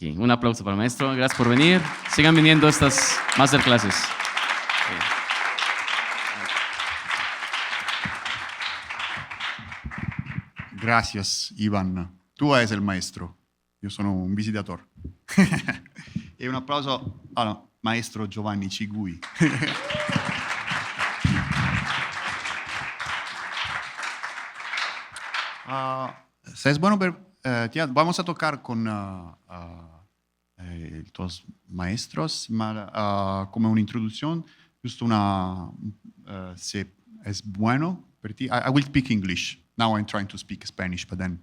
Aquí, un aplauso para el maestro. Gracias por venir. Sigan viniendo a estas masterclasses. Gracias, Ivan. Tu eres il maestro. Io sono un visitatore. E un applauso al maestro Giovanni Cigui. Se es bueno, vamos a tocar con tus maestros, como una introducción, justo si es bueno per ti. I will speak English. Now I'm trying to speak Spanish, but then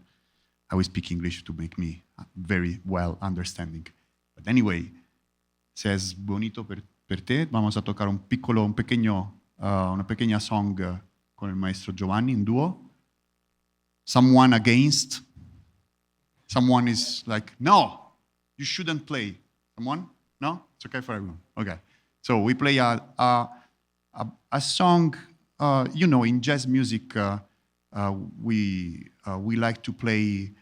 I will speak English to make me very well understanding. But anyway, si es bonito per te, vamos a tocar una pequeña song con el maestro Giovanni, in duo. Someone against, someone is like, no, you shouldn't play. Someone? No? It's okay for everyone. Okay. So we play a song, in jazz music, we like to play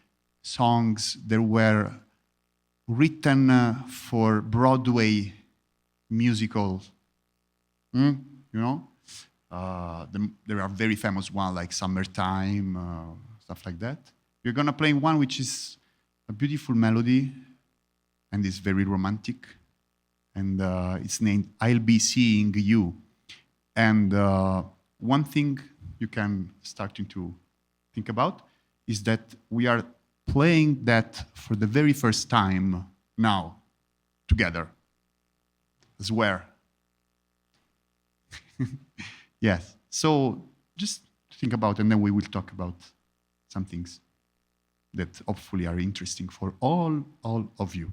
songs that were written for Broadway musicals. There are very famous ones like Summertime, stuff like that. We're going to play one which is a beautiful melody and is very romantic. And it's named I'll Be Seeing You. And one thing you can start to think about is that we are playing that for the very first time now, together. I swear. Yes. So just think about, and then we will talk about some things that hopefully are interesting for all of you.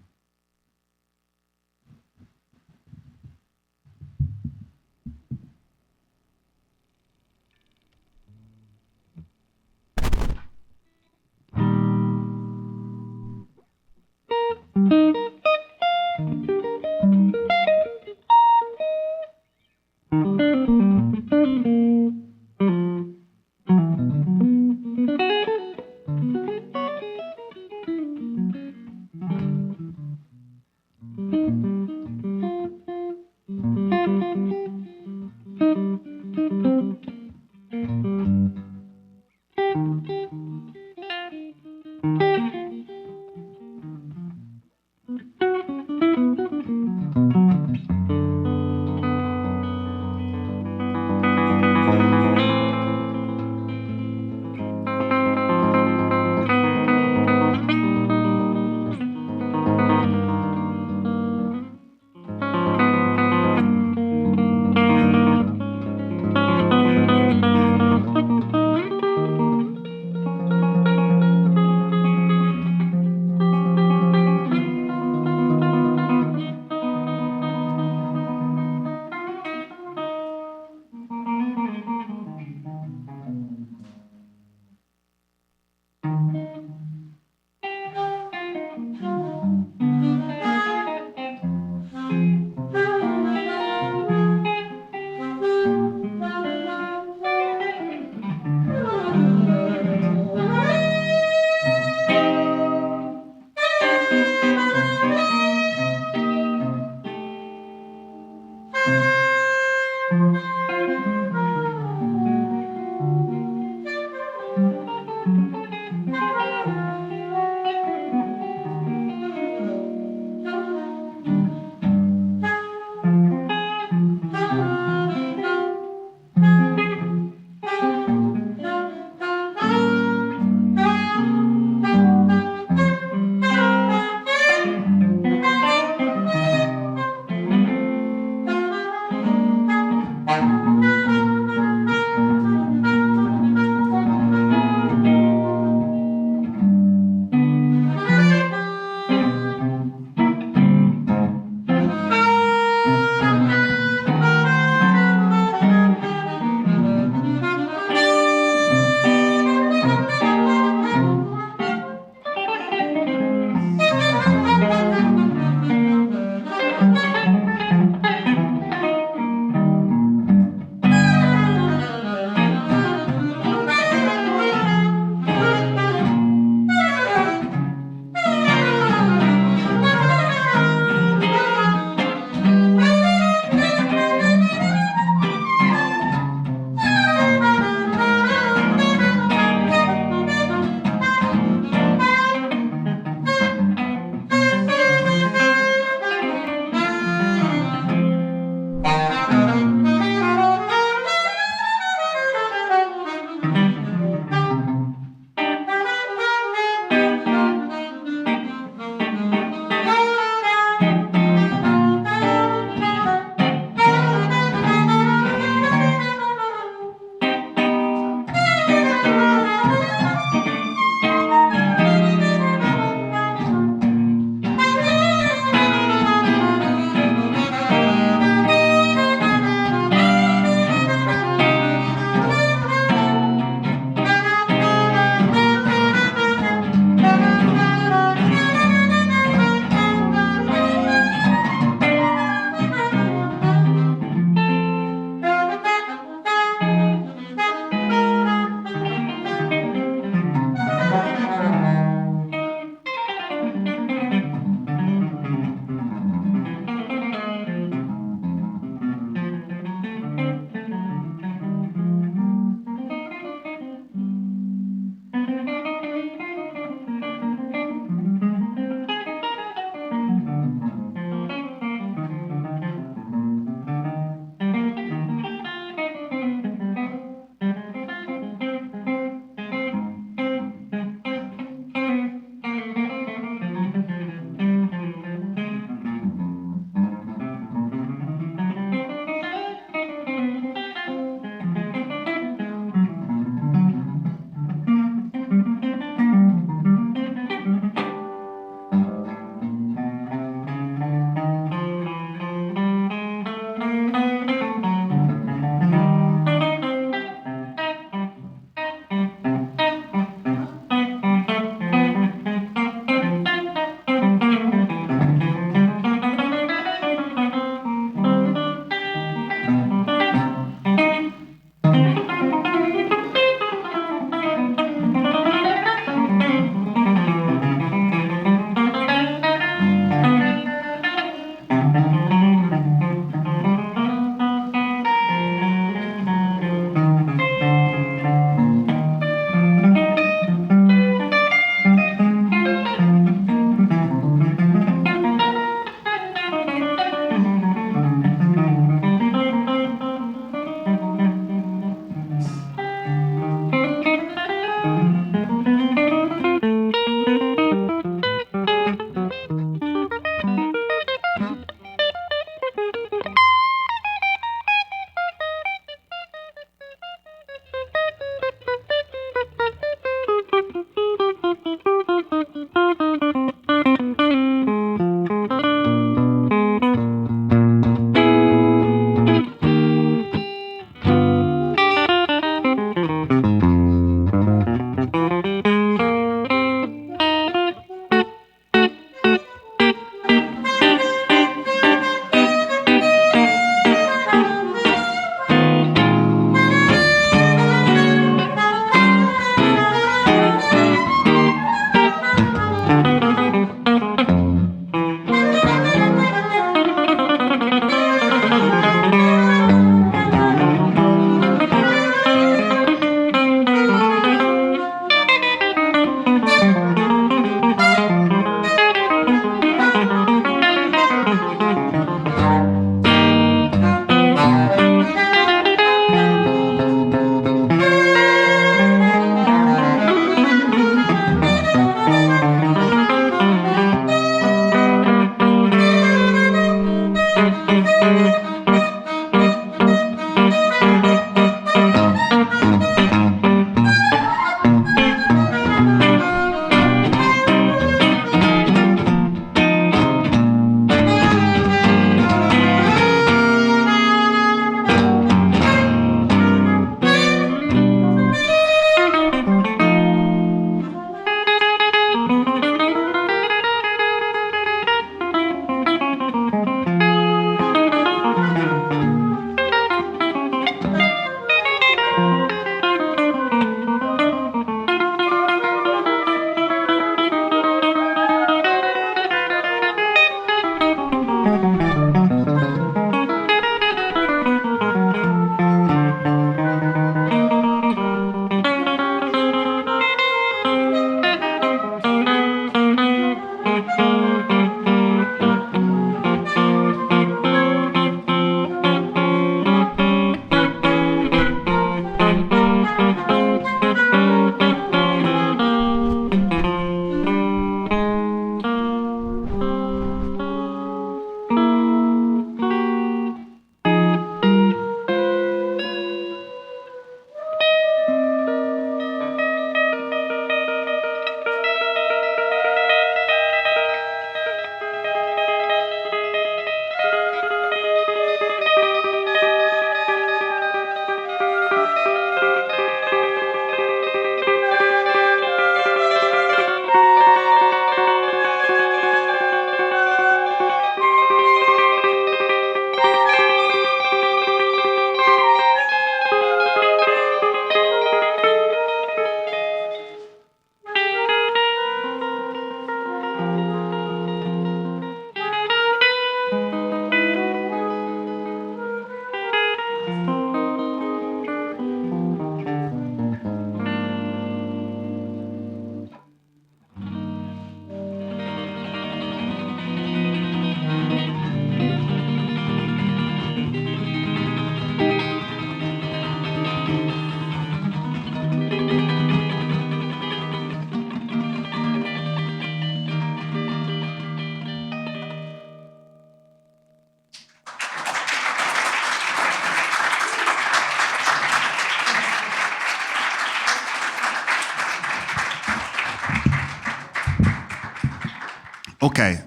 Okay.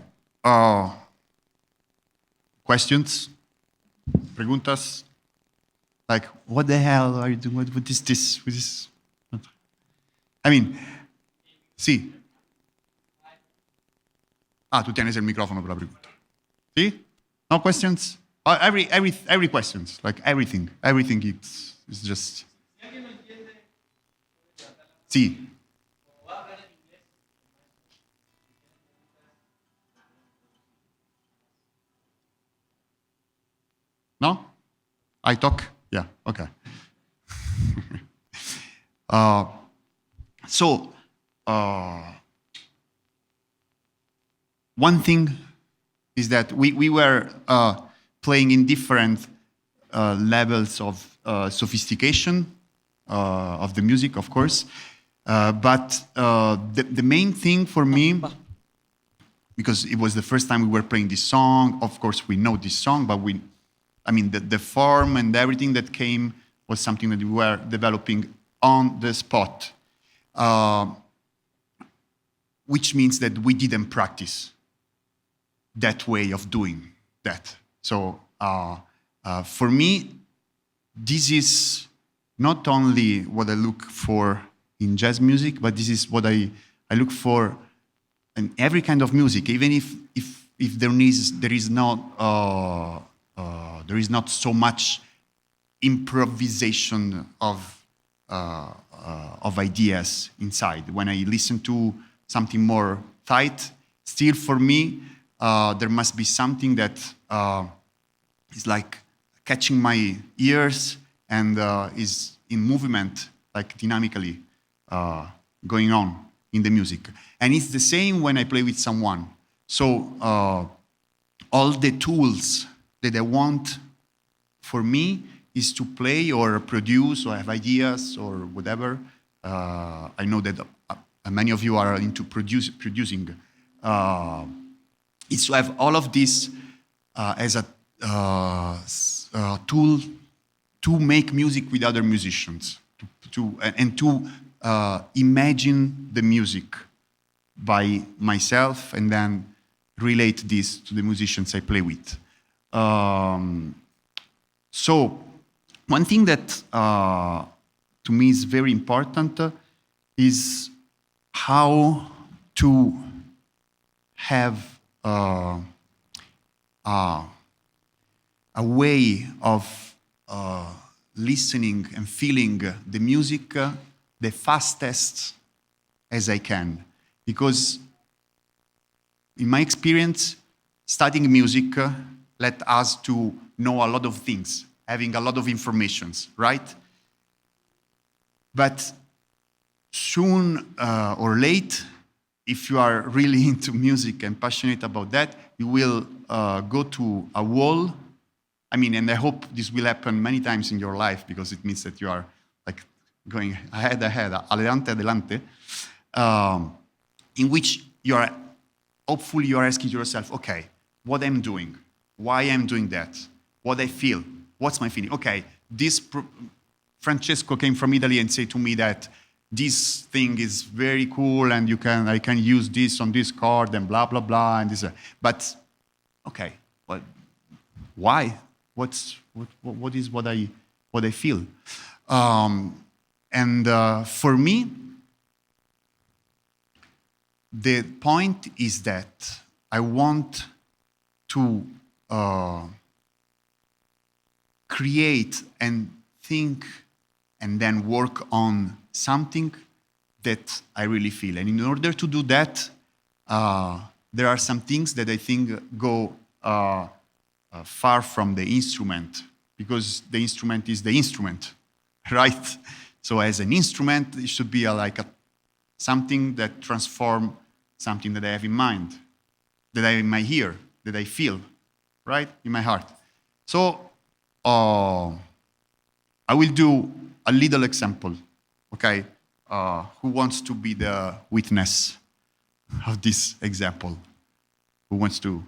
Questions? Preguntas? Like, what the hell are you doing? What is this? What is... I mean, sì. Ah, tu tienes el microfono per la pregunta. Sì? No questions? Every questions, like everything. Everything is just... Sì. No? I talk? Yeah, okay. So, one thing is that we were playing in different levels of sophistication of the music, of course. But the main thing for me, because it was the first time we were playing this song, of course we know this song, but the form and everything that came was something that we were developing on the spot, which means that we didn't practice that way of doing that. So for me, this is not only what I look for in jazz music, but this is what I look for in every kind of music, even if there is not so much improvisation of ideas inside. When I listen to something more tight, still for me, there must be something that is like catching my ears and is in movement, like dynamically going on in the music. And it's the same when I play with someone. So all the tools that I want for me is to play or produce or have ideas or whatever. I know that many of you are into producing. It's to have all of this as a tool to make music with other musicians, to imagine the music by myself and then relate this to the musicians I play with. So one thing that to me is very important is how to have a way of listening and feeling the music the fastest as I can. Because in my experience, studying music led us to know a lot of things, having a lot of informations, right? But soon or late, if you are really into music and passionate about that, you will go to a wall. And I hope this will happen many times in your life, because it means that you are like going ahead, adelante, in which hopefully you are asking yourself, okay, what I'm doing, why I'm doing that, what I feel, what's my feeling? Okay, Francesco came from Italy and said to me that this thing is very cool and I can use this on this chord and blah, blah, blah, and this. But, okay, well, why? What is what I feel? For me, the point is that I want to create and think and then work on something that I really feel. And in order to do that, there are some things that I think go far from the instrument, because the instrument is the instrument, right? So as an instrument, it should be something that transforms something that I have in mind, that I have in my ear, that I feel, right, in my heart. So I will do a little example, okay? Who wants to be the witness of this example? Who wants to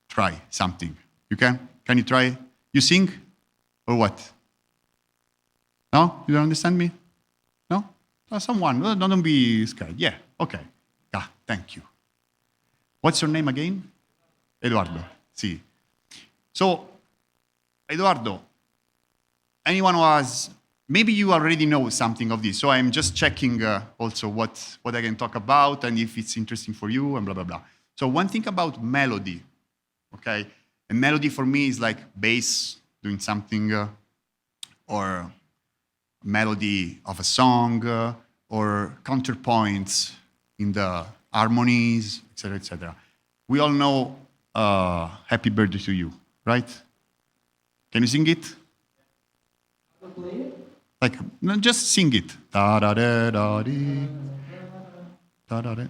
try something? You can? Can you try? You sing? Or what? No? You don't understand me? No? Someone? Don't be scared. Yeah, okay. Yeah, thank you. What's your name again? Eduardo. See. So, Eduardo, anyone who has, maybe you already know something of this, so I'm just checking also what I can talk about and if it's interesting for you and blah, blah, blah. So one thing about melody, okay? A melody for me is like bass doing something or melody of a song or counterpoints in the harmonies, etc., etc. We all know Happy Birthday to You, right? Can you sing it? Like, no, just sing it. Da da da da dee. Da da da.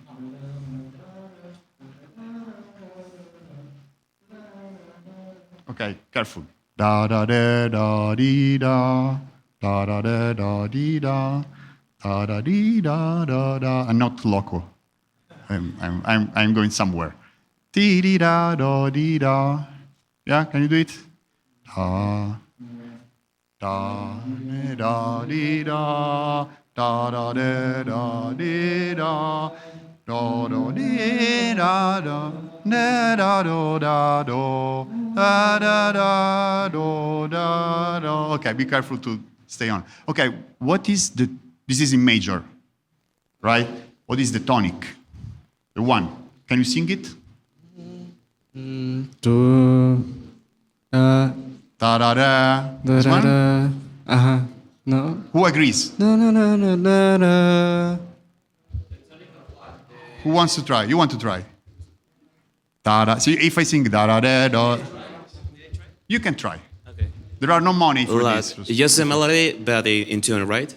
Okay, careful. Da da da da dee da. Da da da da dee da. Da da dee da da da. I'm not loco. I'm going somewhere. Dee dee da da dee da. Yeah, can you do it? Da da da dee da. Da da da da dee da. Da da dee da da. Da da do da do. Da da da do da do. Okay, be careful to stay on. Okay, what is the? This is in major, right? What is the tonic? The one. Can you sing it? Do, Da da da. This da, one? da. No. Who agrees? No, no, no, no, no, no. Who wants to try? You want to try? Da da. So if I sing da da da da, you can try. Okay. There are no money for Like, this. just the melody, but in tune, right?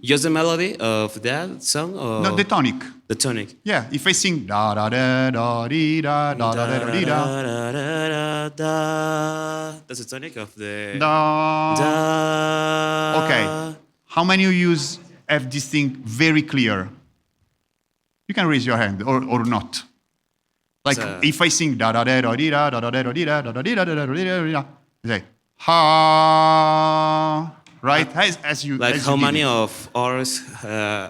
Just the melody of that song, or No, the tonic. the tonic? Yeah. If I sing da da da da dee da da da da da dee da Da. That's the tonic of the da. da. Okay. How many of you have this thing very clear? You can raise your hand or not. Like So- if I sing da da da da dee da da da da dee da da da dee da da da da dee da da, you say ha, right? As you Like as how you did many it. of ours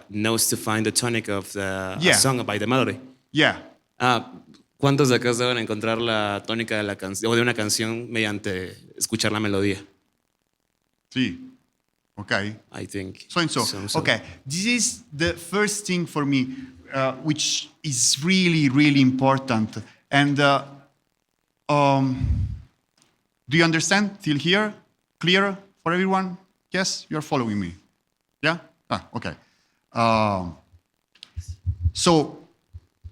knows to find the tonic of the Yeah. song by the melody? Yeah. ¿Cuántos de acá saben encontrar la tónica de la canción o de una canción mediante escuchar la melodía? See. Okay. I think. So and so. Okay, this is the first thing for me, which is really, really important. And do you understand till here? Clear for everyone? Yes, you're following me. Yeah? Okay. So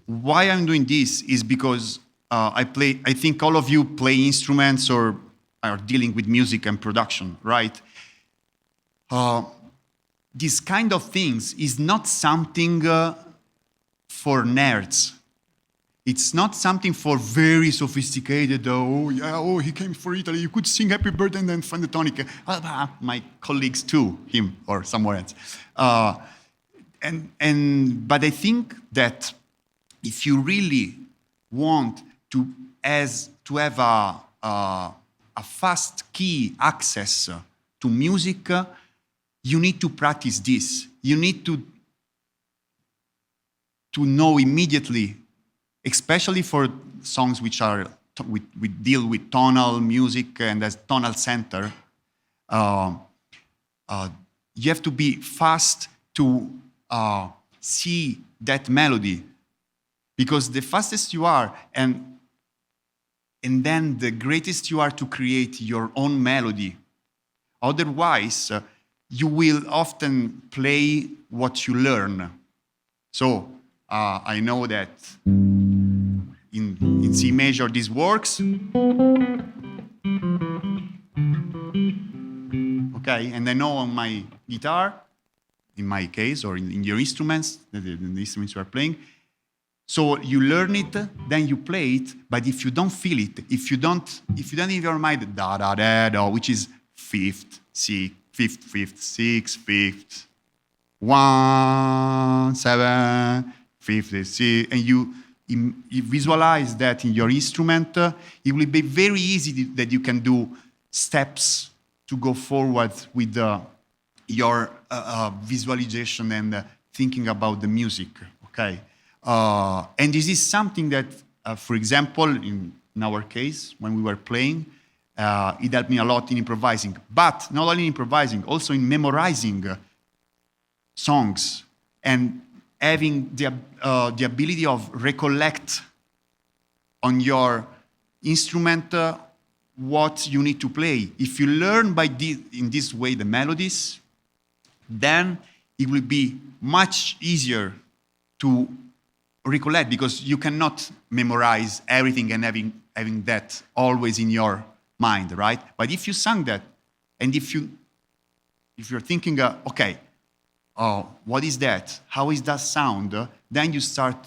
why I'm doing this is because I think all of you play instruments or are dealing with music and production, right? This kind of things is not something for nerds. It's not something for very sophisticated, he came for Italy, you could sing Happy Birthday and then find the tonic. My colleagues too, him or somewhere else. But I think that if you really want to have a fast key access to music, you need to practice this. You need to know immediately, especially for songs which are we deal with tonal music and as tonal center. You have to be fast to see that melody, because the fastest you are, and then the greatest you are to create your own melody. Otherwise, you will often play what you learn. So I know that in C major this works. Okay, and I know on my guitar, in my case, or in your instruments, the instruments you are playing. So you learn it, then you play it, but if you don't feel it, if you don't in your mind da da da da, which is fifth, sixth, fifth, sixth, fifth, 1, 7, fifth, sixth, and you visualize that in your instrument, it will be very easy that you can do steps to go forward with your visualization and thinking about the music. Okay. And this is something that, for example, in our case, when we were playing, it helped me a lot in improvising. But not only in improvising, also in memorizing songs and having the ability of recollect on your instrument what you need to play. If you learn in this way the melodies, then it will be much easier to recollect, because you cannot memorize everything and having that always in your mind, right? But if you sang that, and if you're thinking, okay, what is that? How is that sound? Then you start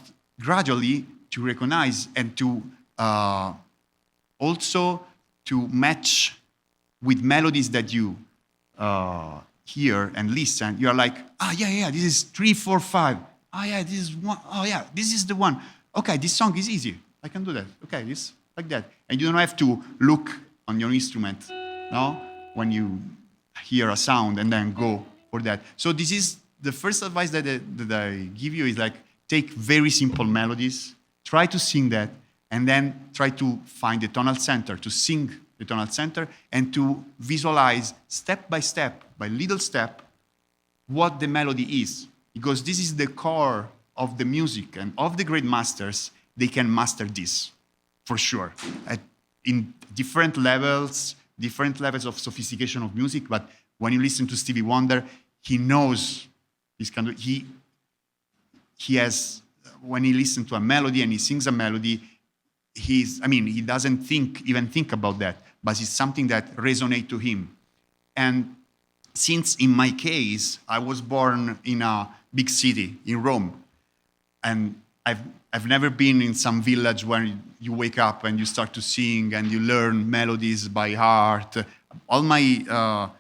gradually to recognize and to also to match with melodies that you hear and listen. You are like, yeah, this is 3, 4, 5. Oh yeah, this is one. Oh yeah, this is the one. Okay, this song is easy. I can do that. Okay, this like that. And you don't have to look on your instrument, no? When you hear a sound and then go for that. So this is the first advice that I give you is like, take very simple melodies, try to sing that, and then try to find the tonal center, to sing the tonal center, and to visualize step by step, by little step, what the melody is. Because this is the core of the music, and of the great masters, they can master this, for sure. In different levels of sophistication of music, but when you listen to Stevie Wonder, he knows this kind of, he has, when he listens to a melody and he sings a melody, he doesn't even think about that, but it's something that resonates to him. And since in my case, I was born in a big city, in Rome, and I've never been in some village where you wake up and you start to sing and you learn melodies by heart. All my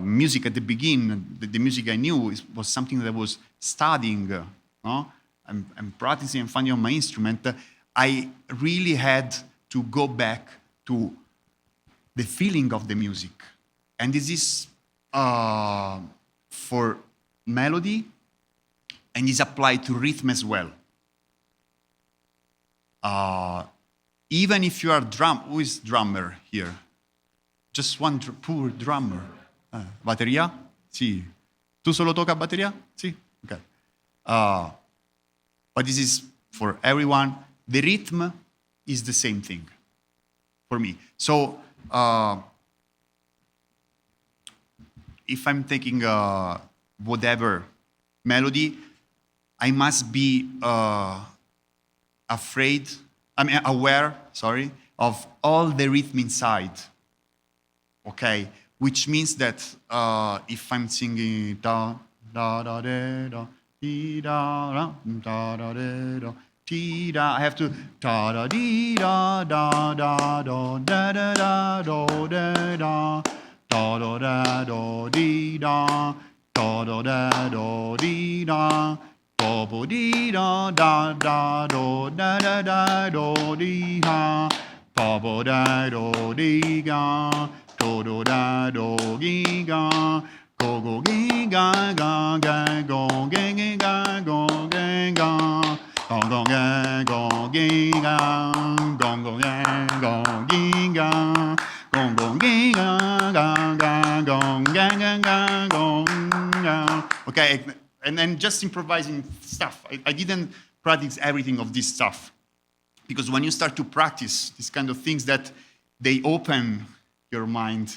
music at the beginning, the music I knew was something that I was studying, and practicing and finding on my instrument. I really had to go back to the feeling of the music. And this is for melody, and is applied to rhythm as well. Even if you are who is drummer here? Just one poor drummer. Batteria? Sì. Tu solo tocca batteria? Sì? Okay. But this is for everyone. The rhythm is the same thing for me. So if I'm taking whatever melody, I must be aware of all the rhythm inside. Okay, which means that if I'm singing da da da da da dee da da da da da dee da, I have to da da dee da da da da da da da da da da da da dee da da da da dee da. Do bo dee da da da do da da da do dee ha, do bo da do dee ga, do da do gi ga, go gi ga ga ga go ge ga go ge ga, go gi ga, go gi ga, go gi ga go ga. Okay. And then just improvising stuff. I didn't practice everything of this stuff. Because when you start to practice these kind of things, that they open your mind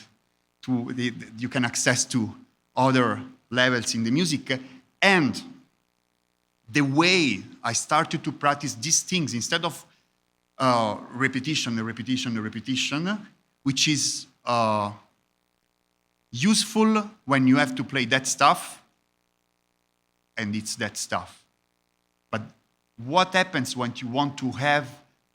to, you can access to other levels in the music. And the way I started to practice these things, instead of repetition, which is useful when you have to play that stuff, and it's that stuff. But what happens when you want to have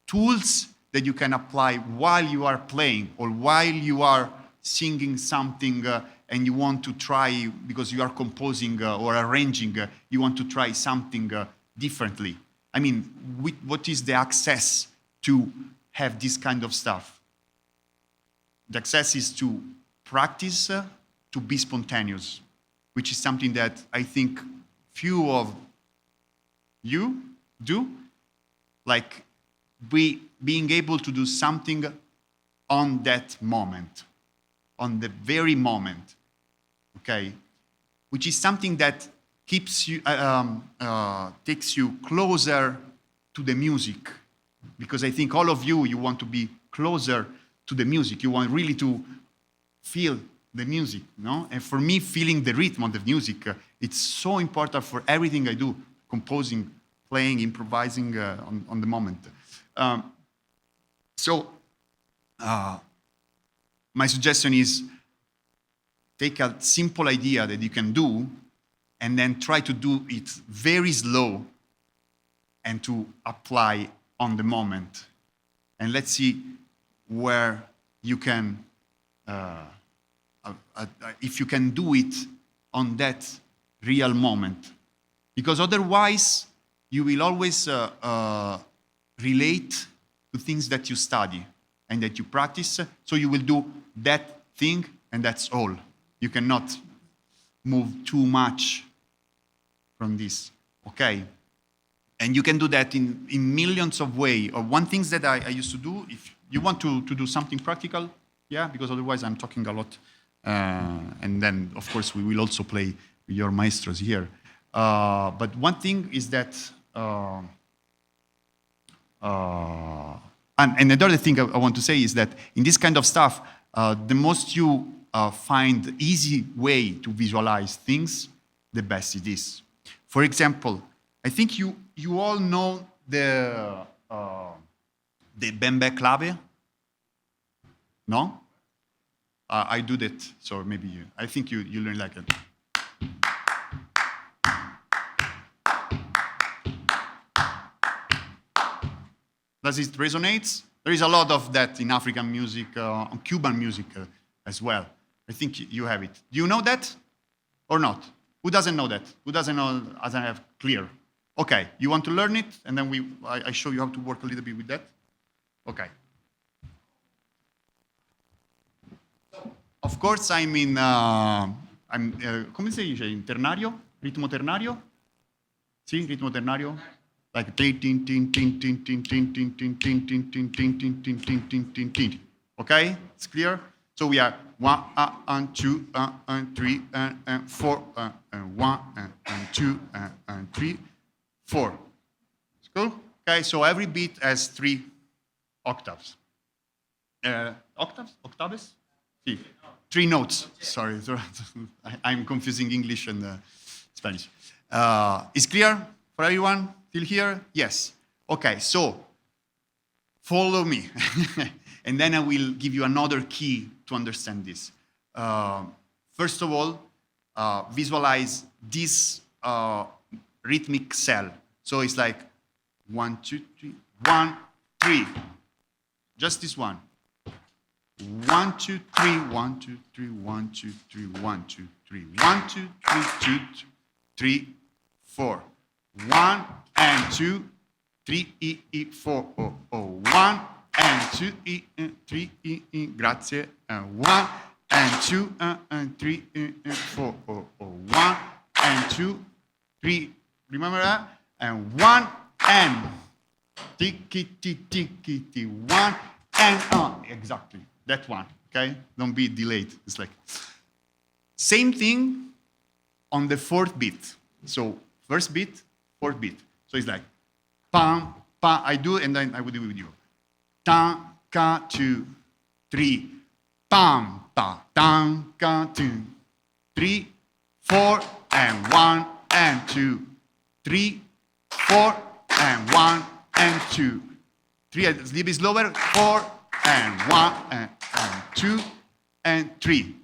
tools that you can apply while you are playing or while you are singing something and you want to try, because you are composing or arranging, you want to try something differently? I mean, what is the access to have this kind of stuff? The access is to practice, to be spontaneous, which is something that I think few of you do, like being able to do something on that moment, on the very moment, okay? Which is something that keeps you, takes you closer to the music. Because I think all of you want to be closer to the music. You want really to feel the music, no? And for me, feeling the rhythm of the music, it's so important for everything I do, composing, playing, improvising on the moment. My suggestion is take a simple idea that you can do and then try to do it very slow and to apply on the moment. And let's see where you can, if you can do it on that real moment. Because otherwise, you will always relate to things that you study and that you practice. So you will do that thing and that's all. You cannot move too much from this, okay? And you can do that in millions of ways. Or one thing that I used to do, if you want to do something practical, yeah, because otherwise I'm talking a lot. And then, of course, we will also play with your maestros here. But one thing is that, and another thing I want to say is that in this kind of stuff, the most you find easy way to visualize things, the best it is. For example, I think you all know the bembe clave, no? I do that, so maybe I think you learn like it. Does it resonate? There is a lot of that in African music, on Cuban music as well. I think you have it. Do you know that or not? Who doesn't know that? Who doesn't know as I have clear? Okay, you want to learn it, and then I show you how to work a little bit with that? Okay. Of course, I'm in, come si dice, in ternario? Ritmo ternario? Sì, ritmo ternario? Like tin tin tin tin tin tin tin tin tin tin tin tin tin tin tin tin tin tin tin. Okay, it's clear. So we are 1 and 2 and 3 and 4 and 1 and 2 and 3, 4. It's cool. Okay, so every beat has 3 octaves. Octaves? Octaves? Sí. 3 notes. Sorry, I'm confusing English and Spanish. Is clear for everyone? Till here? Yes. Okay, so follow me. And then I will give you another key to understand this. First of all, visualize this rhythmic cell. So it's like 1, 2, 3, 1, 3. Just this one. 1, 2, 3, 1, 2, 3, 1, 2, 3, 1, 2, 3, 1, 2, 3, 2, 3, 4. 1 and 2, 3, 4, 1 and 2, 3, grazie, 1 and 2, and 3, 4, 1 and 2, 3, remember that? And 1 and tiki, 1 and exactly, that one, okay? Don't be delayed, it's like, same thing on the 4th beat. So, first beat, 4th beat. So it's like, pam, pam, I do, and then I will do it with you. Tan, ka, 2, 3, pam, pa, tan, ka, 2, 3, 4, and 1, and 2, 3, 4, and 1, and 2, 3, a little bit slower, 4, and 1, and 2, and 3,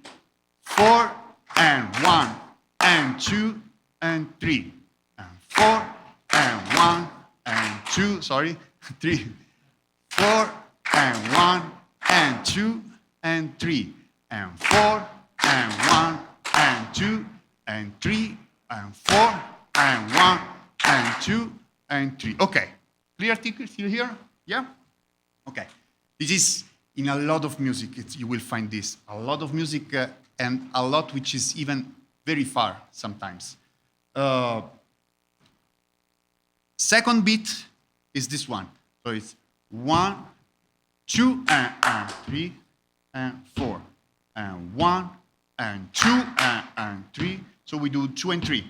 4, and 1, and 2, and 3, and 4, and 1, and 2, sorry, 3, 4, and 1, and 2, and 3, and 4, and 1, and 2, and 3, and 4, and 1, and 2, and 3. Okay, clear still here? Yeah? Okay. This is in a lot of music, you will find this. A lot of music and a lot which is even very far sometimes. Second beat is this one. So it's 1, 2, and 3, and 4. And 1, and 2, and 3. So we do 2 and 3.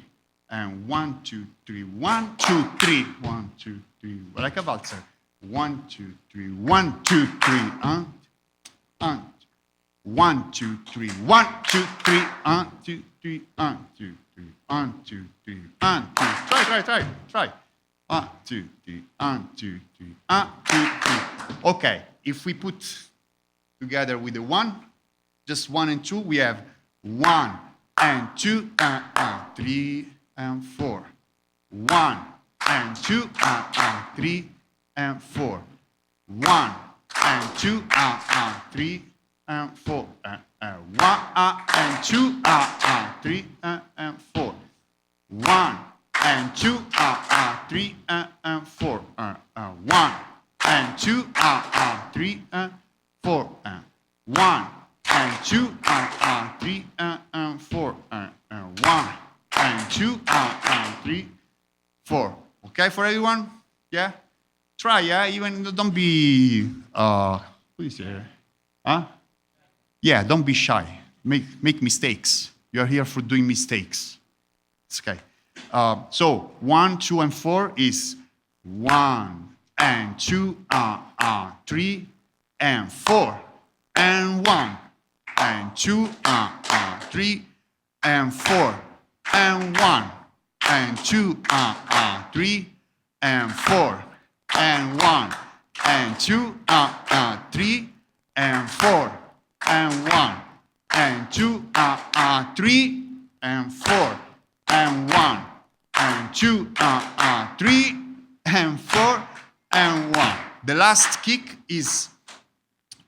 And 1, 2, 3, 1, 2, 3. 1, 2, 3. Like a waltzer. 1, 2, 3, 1, 2, 3. 1, 2, 3, 1, 2, 3, 1, 2, 3, 1, 2, 3, 1, 2, 3, 1, 2. Try. 1, 2, 3, 1, 2, 3, 1, 2, 3. Okay, if we put together with the 1, just 1 and 2, we have 1 and 2, 3 and 4. 1 and 2, 3 and 4. 1 and 2, 3 and 4. 1 and 2, 3 and 4. 1 and 2, 3 and 4. 1 and 2, 3 and 4. 1 and 2, 3 and 4. 1 and 2, 3, 4. Okay for everyone? Yeah? Try, yeah? Even don't be, what do you say? Huh? Yeah, don't be shy. Make mistakes. You are here for doing mistakes. It's okay. So 1, 2, and 4 is 1 and 2, 3 and 4 and 1 and 2, 3 and 4 and 1 and 2, 3 and 4 and 1 and 2, 3 and 4 and 1 and 2, 3 and 4 and 1 and 2, 3 and 4 and 1. The last kick is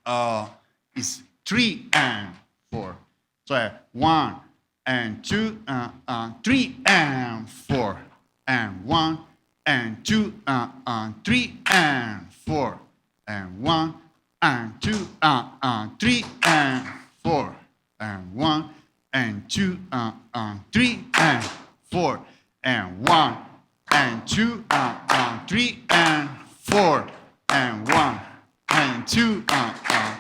3 and 4. So 1 and 2, 3 and 4 and 1 and 2, 3 and 4 and 1 and 2, 3 and 4 and 1 and 2, 3 and 4 and 1 and 2, 3 and 4 and 1 and 2,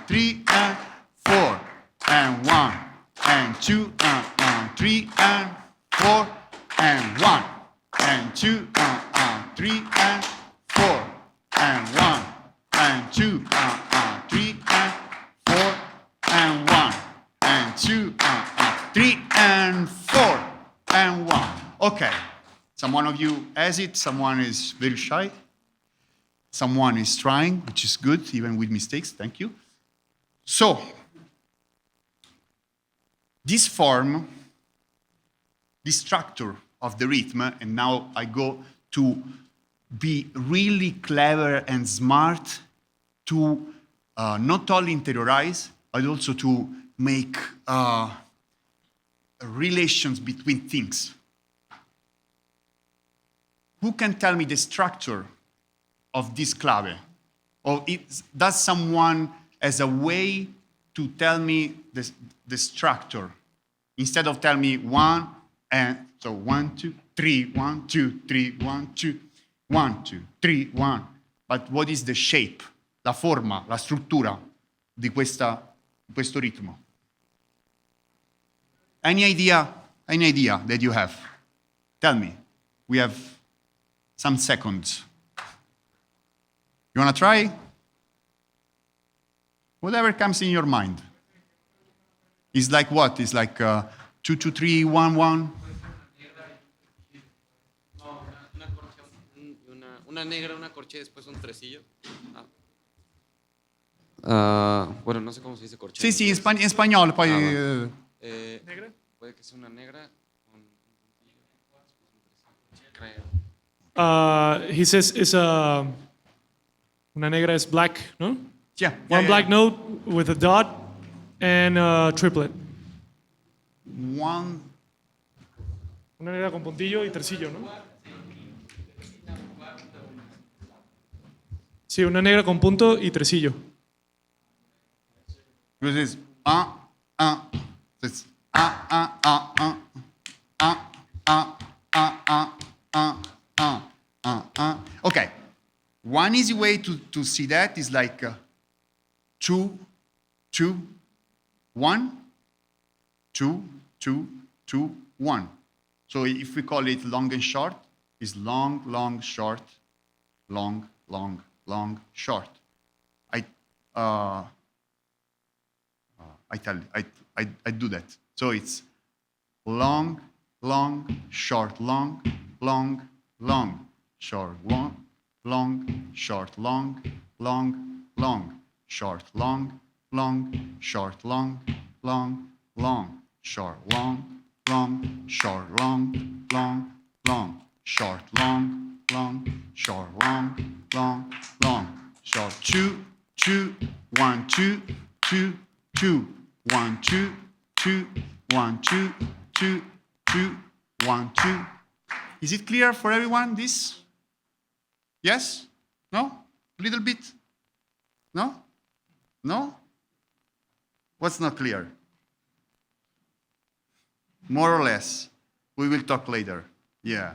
3 and 4 and 1 and 2, 3 and 4 and 1 and 2, 3 and 4 and 1 and 2, 3 and 4 and 1 and 2, 3 and 4 and 1. Okay. Someone of you has it, someone is very shy. Someone is trying, which is good, even with mistakes. Thank you. So, this form, this structure of the rhythm, and now I go to be really clever and smart to not only interiorize, but also to make relations between things. Who can tell me the structure of this clave? Or does someone has a way to tell me the structure? Instead of telling me 1 and so 1, 2, 3, 1, 2, 3, 1, 2, 1, 2, 3, 1. But what is the shape, la forma, la struttura di questo ritmo? Any idea that you have? Tell me. We have some seconds. You want to try? Whatever comes in your mind. It's like what? It's like 2, 2, 3, 1, 1. Una negra, una corchea y después un tresillo. Bueno, no sé cómo se dice corchea. Sì, sì, in spagnolo poi... ¿Negra? Puede que sea una negra. He says it's una negra is black, no? Yeah, One black note with a dot and a triplet. One. Una negra con puntillo y tercillo, ¿no? Sí, una negra con punto y tresillo. This is This One easy way to see that is like 2, 2, 1, 2, 2, 2, 1. So if we call it long and short, it's long, long, short, long, long, long, short. I do that. So it's long, long, short, long, long, long, short, long, long, short, long, long, long, short, long, long, short, long, long, long, short, long, long, short, long, long, long, short, long, long, short, long, long, long, short, 2, 2, 1, 2, 2, 2, 1, 2, 2, 1, 2, 2, 2, 1, 2. Is it clear for everyone, this? Yes? No? A little bit? No? No? What's not clear? More or less. We will talk later. Yeah.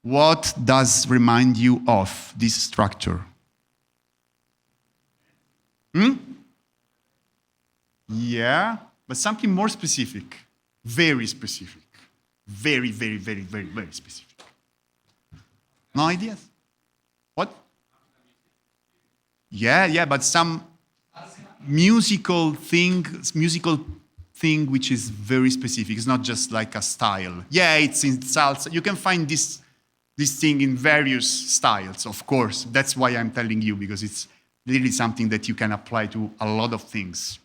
What does remind you of this structure? Yeah, but something more specific. Very specific. Very, very, very, very, very specific. No ideas? What? Yeah, but some musical thing which is very specific. It's not just like a style. Yeah, it's in salsa. You can find this thing in various styles, of course. That's why I'm telling you, because it's really something that you can apply to a lot of things.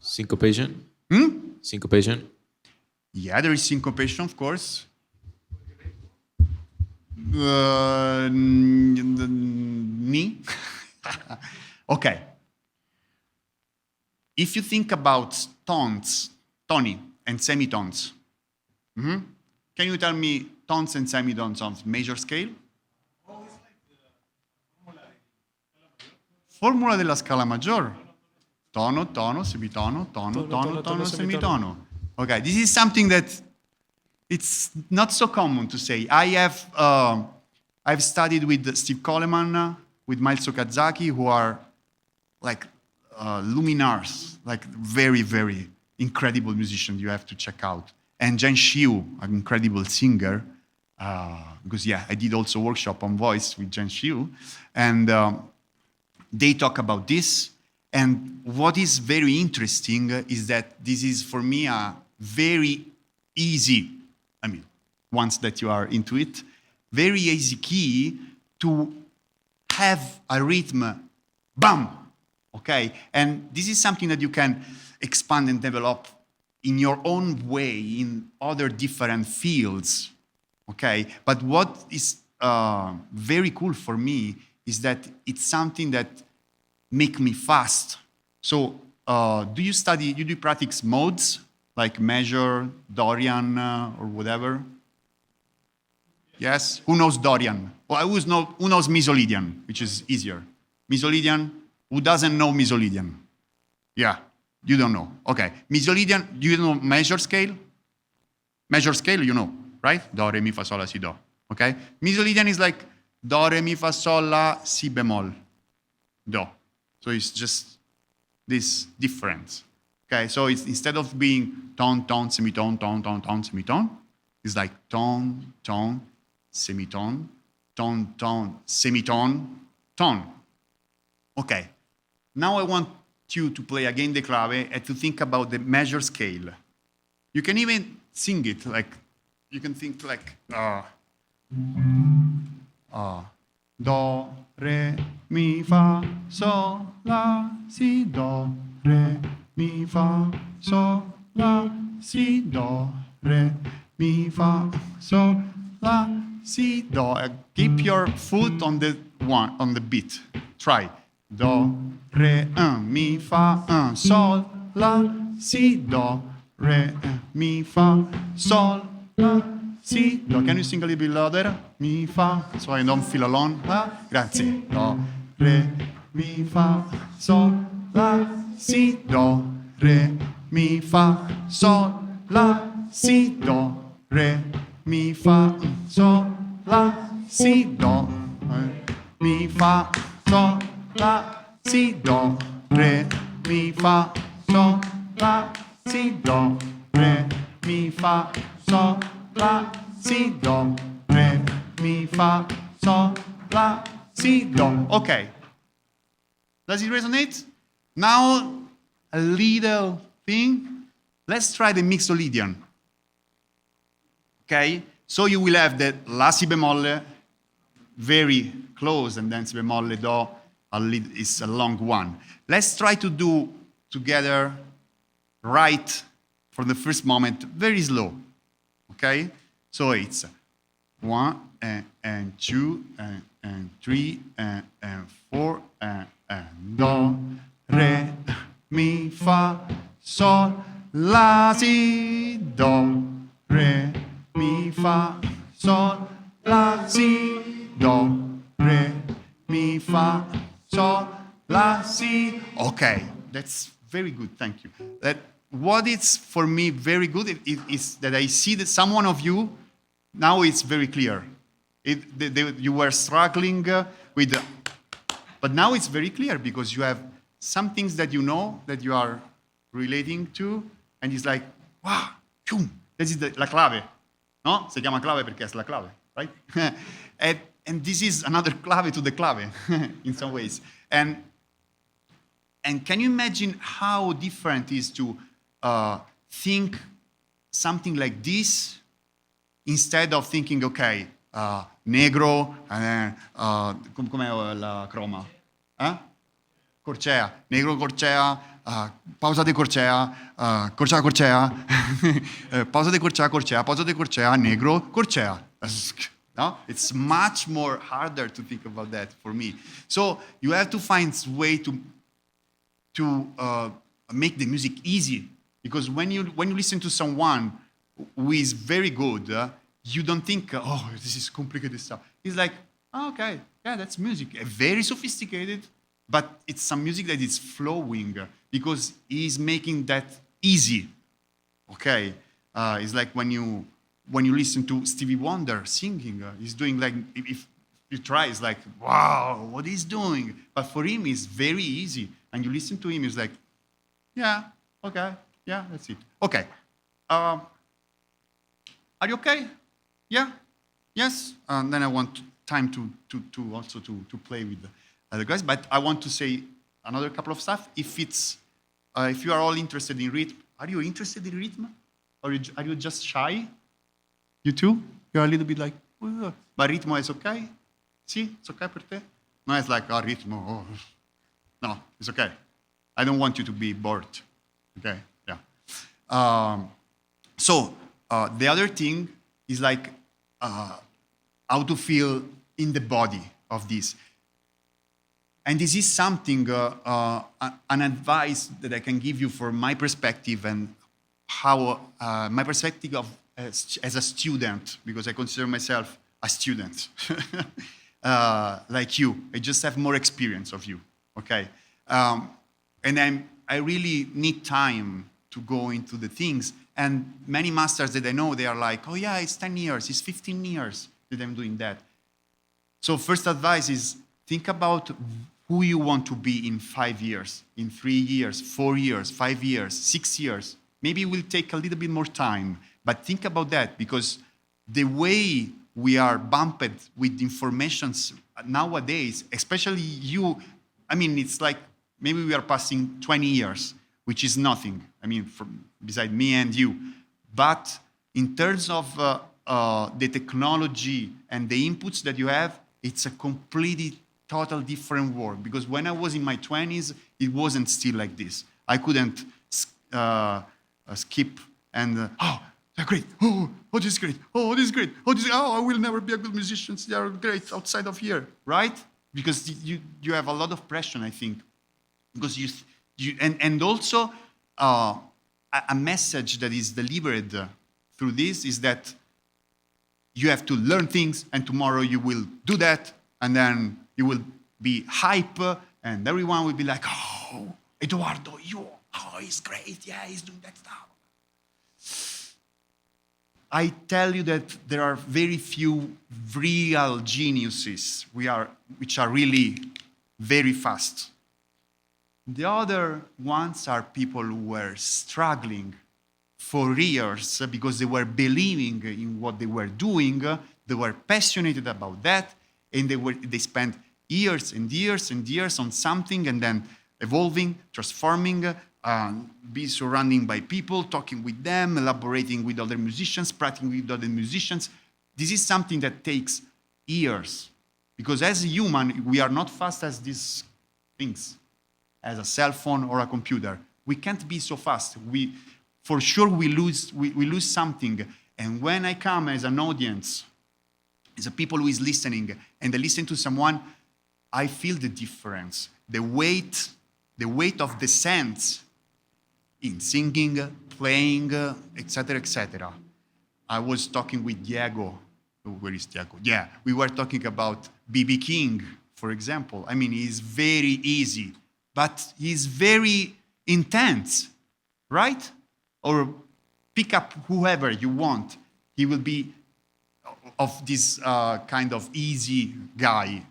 Syncopation? Syncopation? Yeah, there is syncopation, of course. Me? Okay. If you think about tones, toni, and semitones, can you tell me tones and semitones of major scale? Formula della scala maggior. Tono, tono, semitono, tono, tono, tono, semitono. Okay, this is something that it's not so common to say. I've studied with Steve Coleman, with Miles Okazaki, who are like luminaires, like very, very incredible musicians you have to check out. And Jen Shiu, an incredible singer, because yeah, I did also workshop on voice with Jen Shiu, and they talk about this. And what is very interesting is that this is for me a very easy, once that you are into it, very easy key to have a rhythm, bam, okay? And this is something that you can expand and develop in your own way in other different fields, okay? But what is very cool for me is that it's something that make me fast. So do you practice modes like measure, Dorian, or whatever? Yes? Who knows Dorian? Well, who knows Misolidian, which is easier? Misolidian? Who doesn't know Misolidian? Yeah, you don't know. Okay. Misolidian, do you know measure scale? Measure scale, you know, right? Do, re, mi, fa, sol, la, si, do. Okay? Misolidian is like do, re, mi, fa, sol, la, si bemol, do. So it's just this difference. Okay, so it's instead of being tone, tone, semitone, tone, tone, tone, semitone, it's like tone, tone, semitone, tone, tone, semitone, tone. Okay, now I want you to play again the clave and to think about the measure scale. You can even sing it like, you can think like, do, re, mi, fa, sol, la, si, do, re, mi, fa, sol, la, si, do, re, mi, fa, sol, la, si, do. Keep your foot on the beat. Try. Do, re, mi, fa, sol, la, si, do, re, mi, fa, sol, la, si, do. Can you sing a little bit louder? Mi, fa, so I don't feel alone. La, grazie. Do, re, mi, fa, sol, la, si, do, re, mi, fa, sol, la, si, do, re, mi, fa, sol, la, si, do, mi, fa, sol, la, si, do, re, mi, fa, sol, la, si, do, re, mi, fa, sol, la, si, do, re, mi, fa, sol, la, si, do. Okay. Does it resonate? Now, a little thing. Let's try the Mixolydian. Okay? So you will have the La si bemolle, very close, and then si bemolle, do, is a long one. Let's try to do together, right, for the first moment, very slow. Okay? So it's 1 and 2 and 3 and 4 and do, re, mi, fa, sol, la, si, do, re, mi, fa, sol, la, si, do, re, mi, fa, sol, la, si. Okay, that's very good, thank you. What is for me very good is that I see that some one of you, now it's very clear. You were struggling with, but now it's very clear because you have some things that you know that you are relating to, and it's like, wow, this is la clave. No? Si chiama clave perché è la clave, right? and this is another clave to the clave in some ways. And can you imagine how different it is to think something like this instead of thinking, okay, negro, and then, com'è la croma? Corcea, negro corcea, pausa de corcea, corcea corcea, pausa de corcea corcea, pausa de corcea, negro corcea. No? It's much more harder to think about that for me. So you have to find a way to make the music easy, because when you listen to someone who is very good, you don't think, oh, this is complicated stuff. It's like, oh, okay, yeah, that's music, very sophisticated. But it's some music that is flowing because he's making that easy. Okay, it's like when you listen to Stevie Wonder singing, he's doing like, if you try, it's like, wow, what he's doing. But for him, it's very easy. And you listen to him, it's like, yeah, okay, yeah, that's it. Okay, are you okay? Yeah, yes. And then I want time to also to play with other guys, but I want to say another couple of stuff. If you are all interested in rhythm, are you interested in rhythm? Or are you just shy? You too? You're a little bit like, oh, but ritmo is okay? See, it's okay per te? No, it's like, oh, ritmo, oh. No, it's okay. I don't want you to be bored. Okay, yeah. So the other thing is like how to feel in the body of this. And this is something, an advice that I can give you from my perspective and how my perspective of as a student, because I consider myself a student, like you. I just have more experience of you, okay? And I really need time to go into the things. And many masters that I know, they are like, oh yeah, it's 10 years, it's 15 years that I'm doing that. So first advice is think about who you want to be in 5 years, in 3 years, 4 years, 5 years, 6 years. Maybe it will take a little bit more time, but think about that, because the way we are bumped with information nowadays, especially you, I mean, it's like maybe we are passing 20 years, which is nothing, I mean, beside me and you. But in terms of the technology and the inputs that you have, it's a completely total different world, because when I was in my 20s, it wasn't still like this. I couldn't skip and, oh, they're great. Oh, this is great. Oh, this is great. Oh, I will never be a good musician. They are great outside of here, right? Because you have a lot of pressure, I think. Because and also a message that is delivered through this is that you have to learn things, and tomorrow you will do that, and then you will be hype, and everyone will be like, oh, Eduardo, he's great, yeah, he's doing that stuff. I tell you that there are very few real geniuses which are really very fast. The other ones are people who were struggling for years because they were believing in what they were doing, they were passionate about that, and they spent years and years and years on something, and then evolving, transforming, be surrounded by people, talking with them, elaborating with other musicians, practicing with other musicians. This is something that takes years, because as a human, we are not fast as these things, as a cell phone or a computer. We can't be so fast. For sure, we lose something. And when I come as an audience, as a people who is listening, and I listen to someone, I feel the difference, the weight of the sense in singing, playing, etc., etc. I was talking with Diego. Where is Diego? Yeah, we were talking about B.B. King, for example. I mean, he's very easy, but he's very intense, right? Or pick up whoever you want. He will be of this kind of easy guy,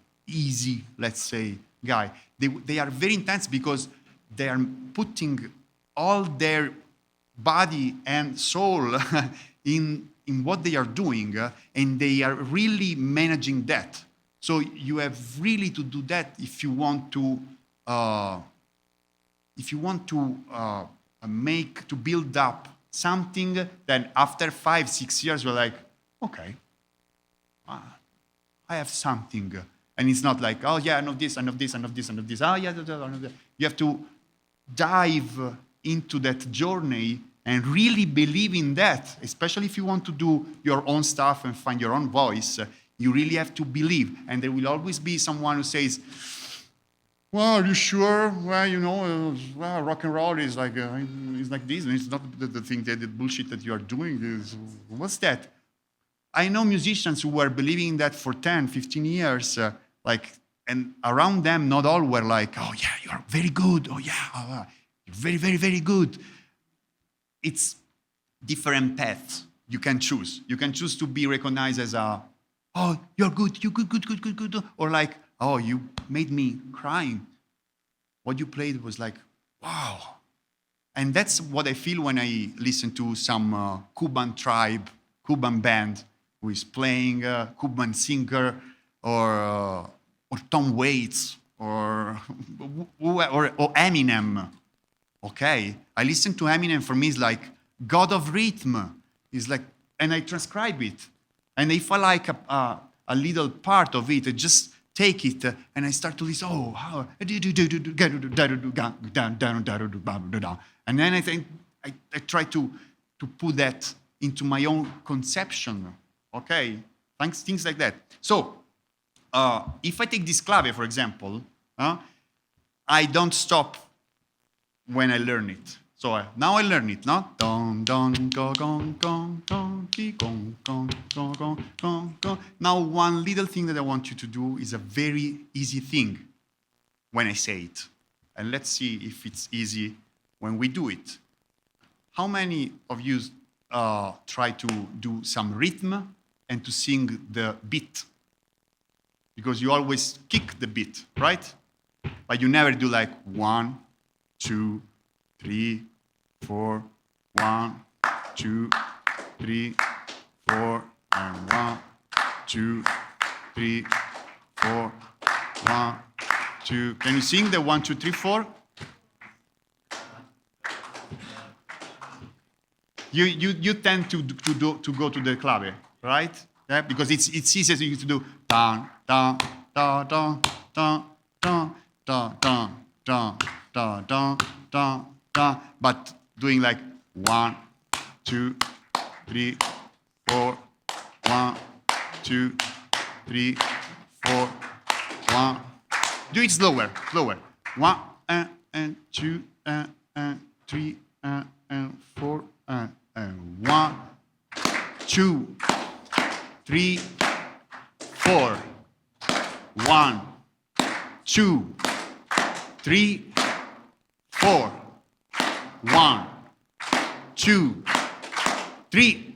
let's say, guy. They are very intense because they are putting all their body and soul in what they are doing, and they are really managing that. So you have really to do that if you want to build up something. Then after 5-6 years, you're like, okay, I have something. And it's not like, oh yeah, I know this, I know this, I know this, I know this. Oh yeah, I know that. You have to dive into that journey and really believe in that, especially if you want to do your own stuff and find your own voice. You really have to believe. And there will always be someone who says, well, are you sure? Well, you know, rock and roll is like this, and it's not the thing, the bullshit that you are doing. What's that? I know musicians who were believing that for 10, 15 years, and around them, not all were like, oh yeah, you're very good. Oh yeah, you're very, very, very good. It's different paths you can choose. You can choose to be recognized as oh, you're good, you good. Or like, oh, you made me crying. What you played was like, wow. And that's what I feel when I listen to some Cuban tribe, Cuban band who is playing, Cuban singer, or Tom Waits, or Eminem. Okay, I listen to Eminem. For me, it's like God of rhythm. It's like, and I transcribe it. And if I like a little part of it, I just take it and I start to listen. Oh, how? And then I think I try to put that into my own conception. Okay, things like that. So if I take this clave, for example, I don't stop when I learn it. So now I learn it, no? Don don go gong gong gong ki gong gong gong gong gong gong. Now one little thing that I want you to do is a very easy thing when I say it. And let's see if it's easy when we do it. How many of you try to do some rhythm and to sing the beat? Because you always kick the beat, right? But you never do like 1, 2, 3, 4, 1, 2, 3, 4, and 1, 2, 3, 4, 1, 2. Can you sing the 1, 2, 3, 4? You tend to go to the clave, right? Yeah, because it's easier to do dun dun dun dun dun dun dun dun dun dun dun. But doing like 1, 2, 3, 4, 1, 2, 3, 4, 1. Do it slower. 1 and 2 and 3 and 4 and 1, 2, 3, 4. 1, 2, 3, 4. 1, 2, 3,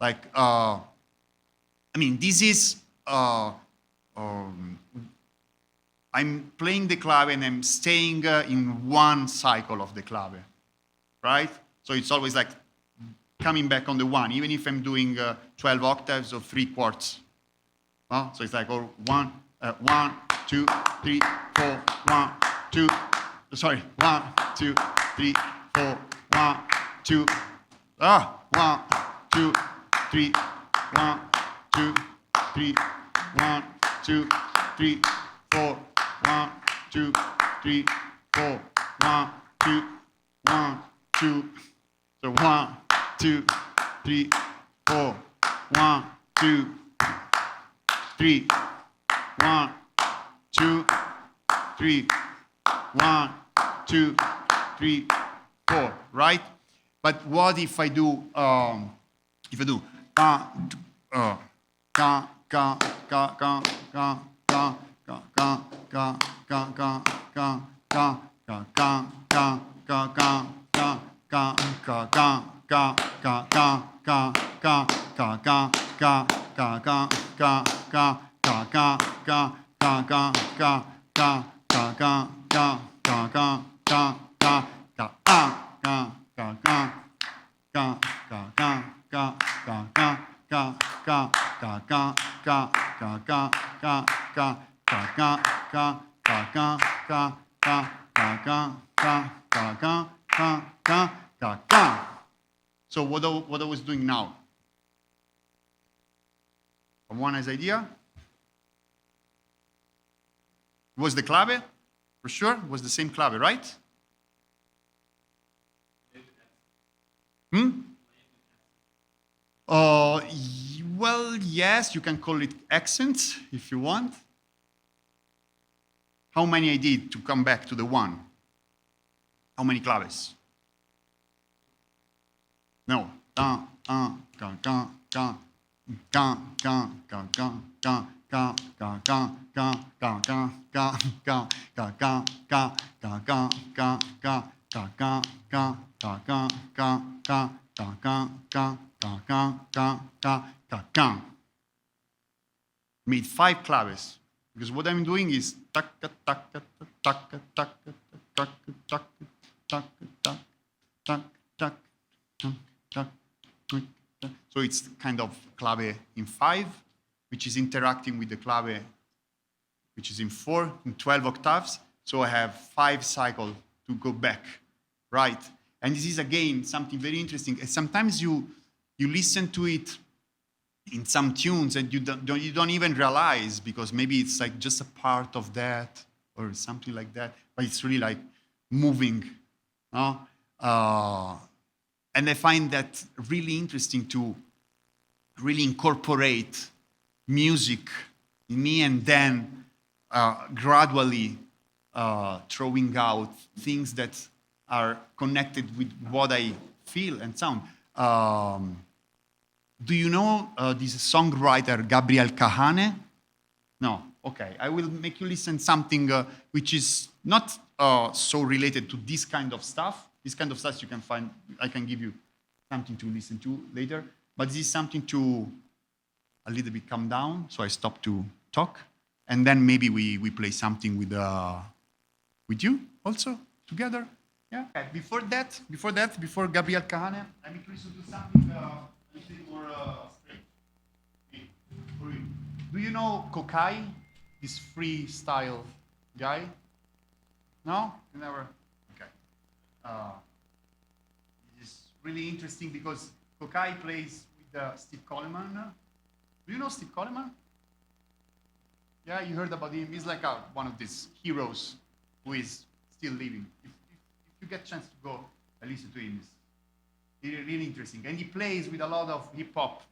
Like, I mean, this is, I'm playing the clave and I'm staying in one cycle of the clave, right? So it's always like coming back on the one, even if I'm doing 12 octaves or 3 quarts. So it's like, or 1, 2, 3, 4, 1, 2, sorry, 1, 2, 3, 4, 1, 2, 1, 2, 3, 1, 2, 3, 1, 2, 3, 4, 1, 2, 3, 4, 1, 2, 1, 2. So 1, 2, 3, 4, 1, 2, 3, 1, 2, 3, 1, 2, 3, 4, right? But what if I do So what I was doing now? One has idea? Was the clave? For sure, was the same clave, right? Well, yes, you can call it accents if you want. How many I did to come back to the one? How many claves? No. Made 5 claves because what I'm doing is so it's kind of clave in 5, which is interacting with the clave, which is in 4, in 12 octaves. So I have 5 cycles to go back, right? And this is, again, something very interesting. And sometimes you listen to it in some tunes and you don't even realize, because maybe it's like just a part of that or something like that, but it's really like moving. And I find that really interesting to really incorporate music in me and then gradually throwing out things that are connected with what I feel and sound. Do you know this songwriter Gabriel Kahane? No? Okay. I will make you listen something which is not so related to this kind of stuff. This kind of stuff you can find, I can give you something to listen to later. But this is something to a little bit calm down, so I stop to talk. And then maybe we play something with you also, together. Yeah. Okay. Before Gabriel Kahane, let me listen to something a little more straight. Do you know Kokai, this freestyle guy? No? You never? Okay. It is really interesting because Kokai plays with Steve Coleman. Do you know Steve Coleman? Yeah, you heard about him. He's like one of these heroes who is still living. If you get a chance to go and listen to him, it's really interesting. And he plays with a lot of hip-hop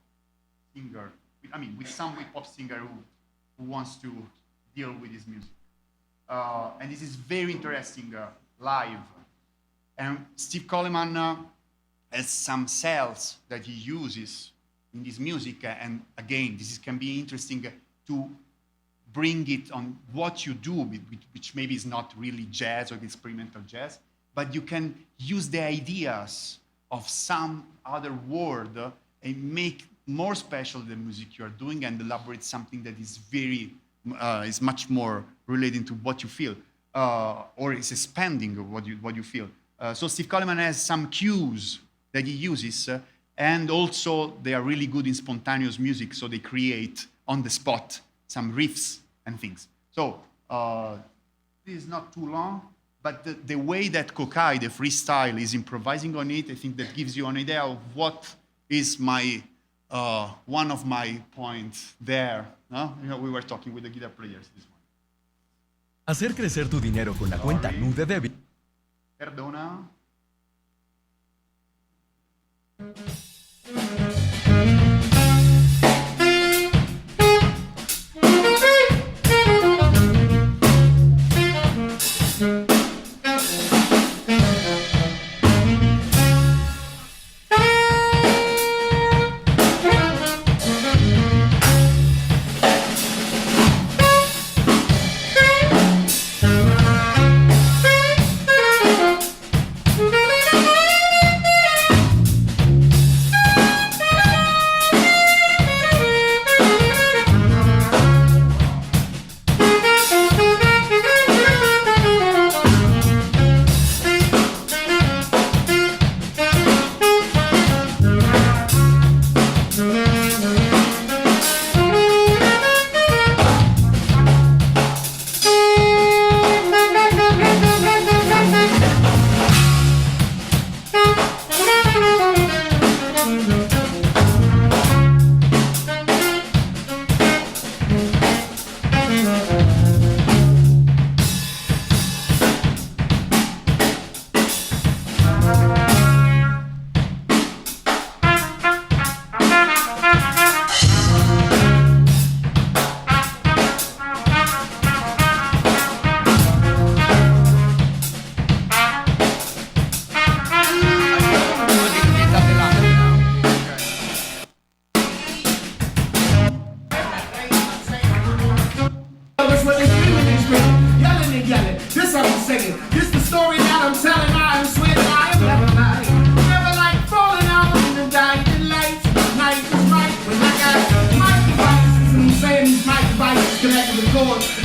singer. With some hip-hop singer who wants to deal with his music. And this is very interesting live. And Steve Coleman has some cells that he uses in this music. And again, this can be interesting to bring it on what you do, which maybe is not really jazz or experimental jazz, but you can use the ideas of some other word and make more special the music you are doing and elaborate something that is is much more relating to what you feel, or is expanding what you feel. So Steve Coleman has some cues that he uses, and also they are really good in spontaneous music, so they create on the spot some riffs and things. So this is not too long, but the way that Kokai, the freestyle, is improvising on it, I think that gives you an idea of what is my one of my points there. No? You know, we were talking with the guitar players this morning. Hacer crecer tu dinero con la cuenta NU de débito. Perdona.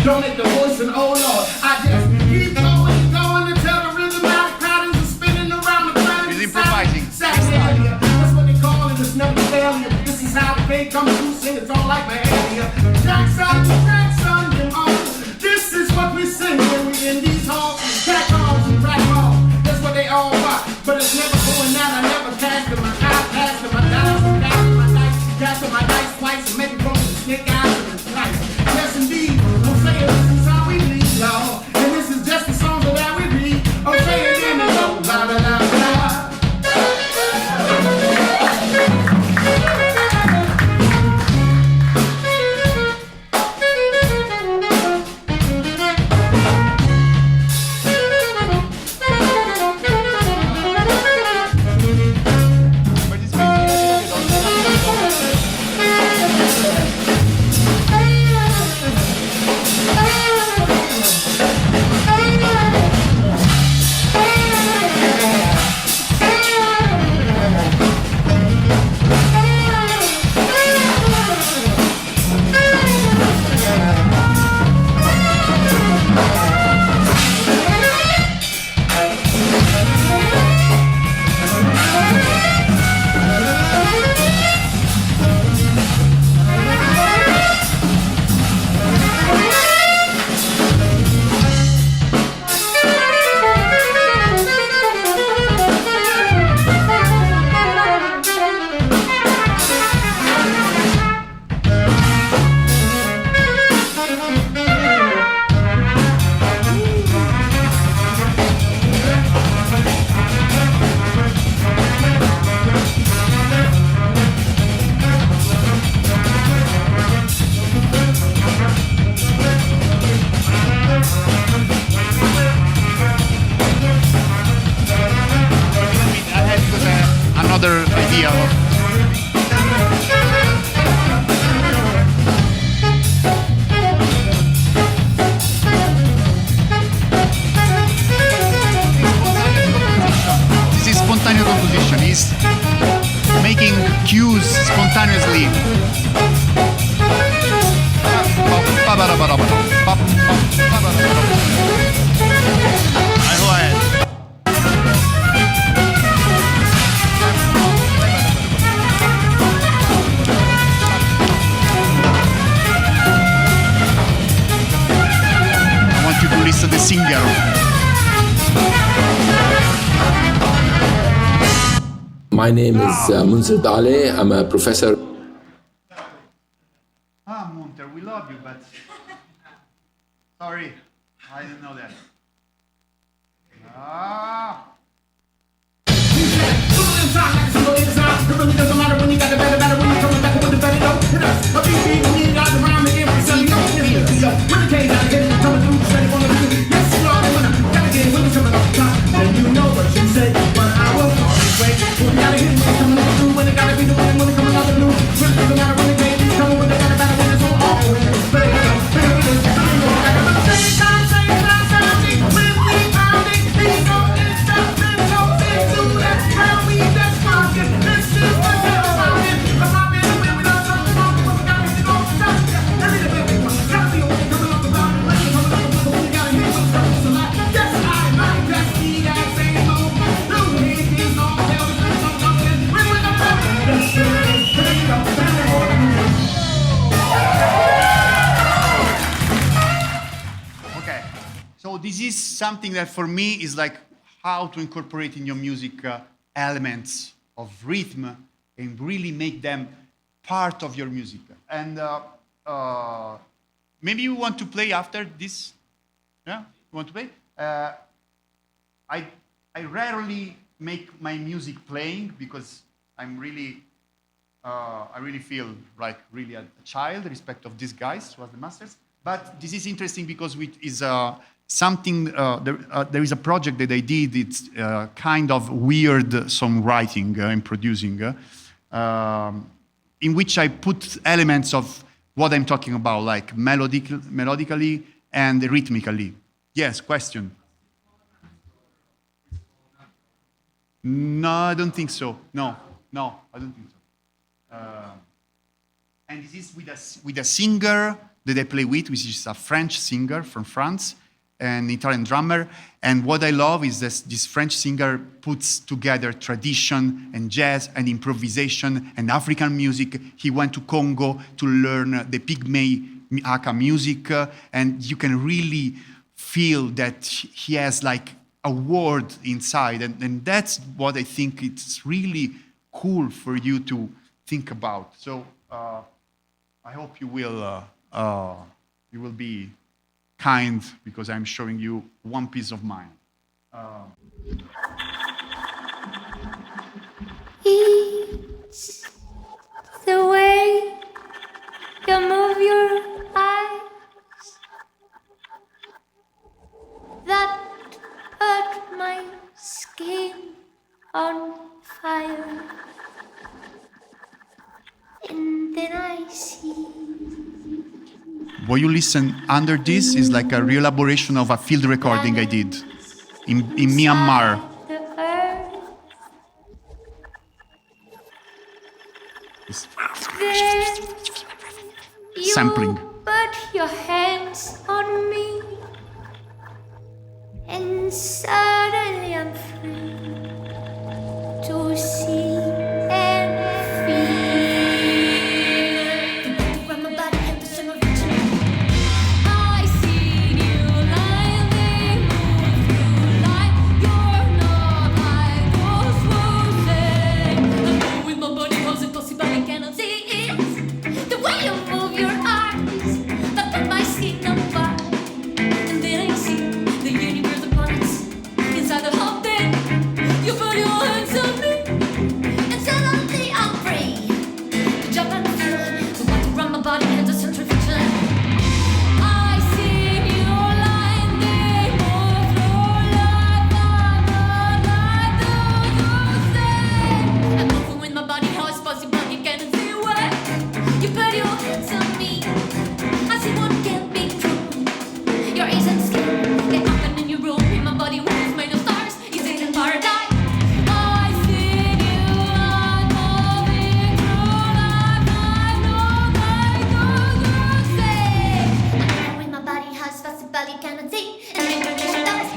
Don't let the voice and oh Lord, I just keep going until the rhythm out of patterns are spinning around the planet. He's improvising. Saturnalia, that's what they call it, it's never failure. This is how the fade comes through, sing it's all like my area. Jackson, them all. This is what we sing when we in these halls. Cat calls and rap calls, that's what they all want. But it's never going out, I never cast them. I passed them, I cast my dice twice and make it go to the snake eyes and the slice. Yes indeed, I'm saying this is how we lead, y'all. And this is just the song that we read. I'm saying then it goes la la la la. Another idea of this is spontaneous composition. He's making cues spontaneously guitarrista, the singer. My name is Munzer Dale. I'm a professor. Munter, we love you, but sorry, I didn't know that. It really doesn't matter when you got the better, when you're coming back with the better, a beat, when you got the rhyme, and everything, when the cage out here, coming through, straight from the beginning, yes, you are the winner, gotta get it when you're coming off top, and you know what you say, but I will always wait, when you gotta hit it, when you're coming through, when it gotta be the winner, when it's coming out the blue, really doesn't matter when the cage is coming with the better, when it's all always, better, So this is something that for me is like how to incorporate in your music elements of rhythm and really make them part of your music. And maybe you want to play after this? Yeah, you want to play? I rarely make my music playing because I'm really, I really feel like really a child, respect of these guys who are the masters. But this is interesting because it is something, there is a project that I did, it's kind of weird songwriting and producing, in which I put elements of what I'm talking about, like melodically and rhythmically. Yes, question? No, I don't think so. No, I don't think so. And this is with a singer that I play with, which is a French singer from France, an Italian drummer. And what I love is that this French singer puts together tradition and jazz and improvisation and African music. He went to Congo to learn the Pygmy Aka music, and you can really feel that he has like a world inside. And that's what I think it's really cool for you to think about. So I hope you will be kind because I'm showing you one piece of mine. It's the way you move your eyes that put my skin on fire, and then I see. What you listen under this is like a re-elaboration of a field recording I did in Myanmar. Sampling. Put your hands on me, and suddenly I'm free to see and feel. I see you lying there, move through life. You're not like those who say. I know with my body how's it possible I cannot see it. The way you move your eyes, that put my skin on fire, and then I see the universe of parts inside the whole thing. You put your hands on me, and suddenly I'm free to jump and feel the way around my body and the centrifugal. I see you lying there, move through life. I'm not like those who say. I'm moving with my body, how it's possible you cannot see why. You put your hands on me, I see what can be true. Your eyes and skin get up and in your room. In my body was made of stars, is it in paradise? I see you, I'm moving through life. I know like those who say. I know in my body how it's possible you cannot see, and the information does.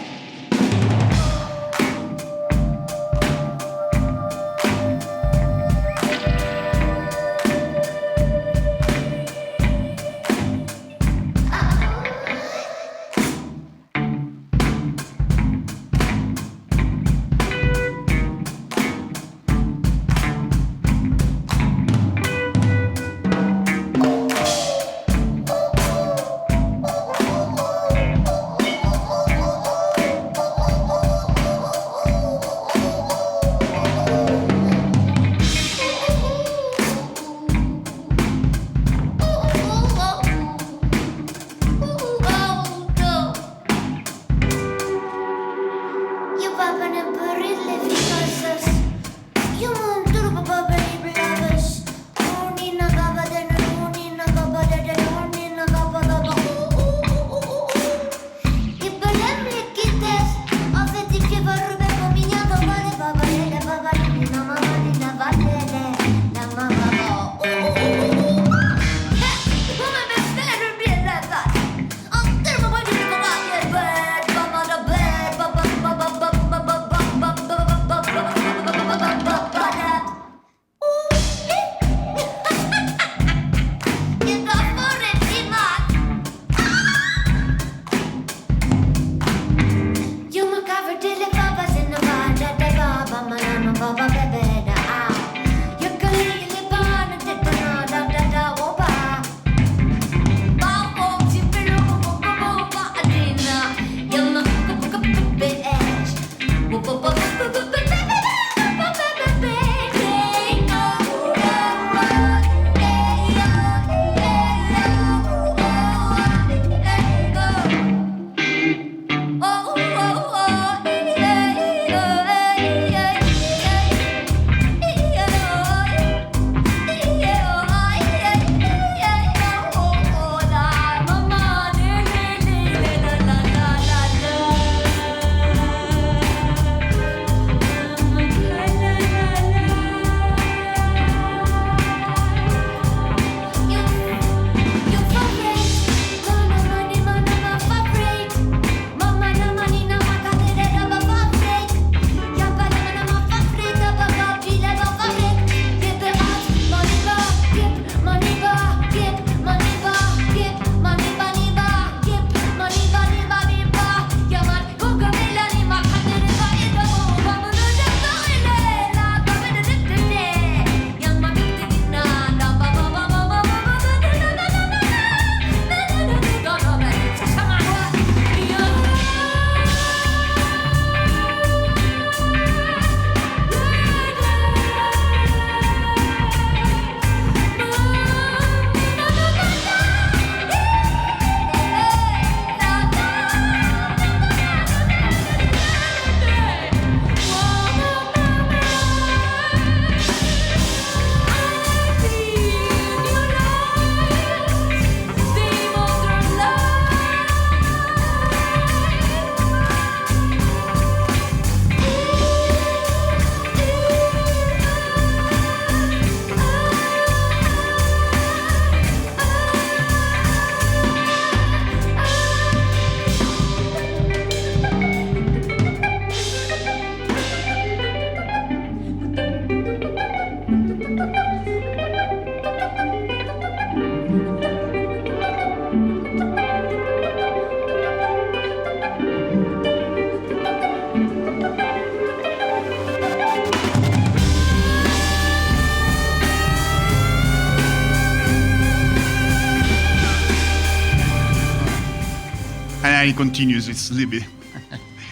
And then it continues. It's a little bit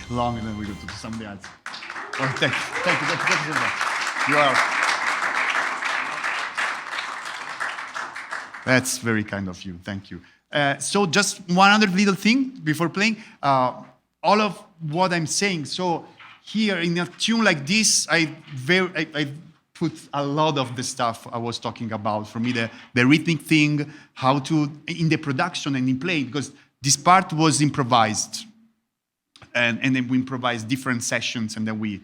long, and then we go to something else. Oh, thank you so much. You are. That's very kind of you. Thank you. So just one other little thing before playing. All of what I'm saying. So here in a tune like this, I put a lot of the stuff I was talking about. For me, the rhythmic thing, how to in the production and in playing, because this part was improvised, and then we improvise different sessions, and then we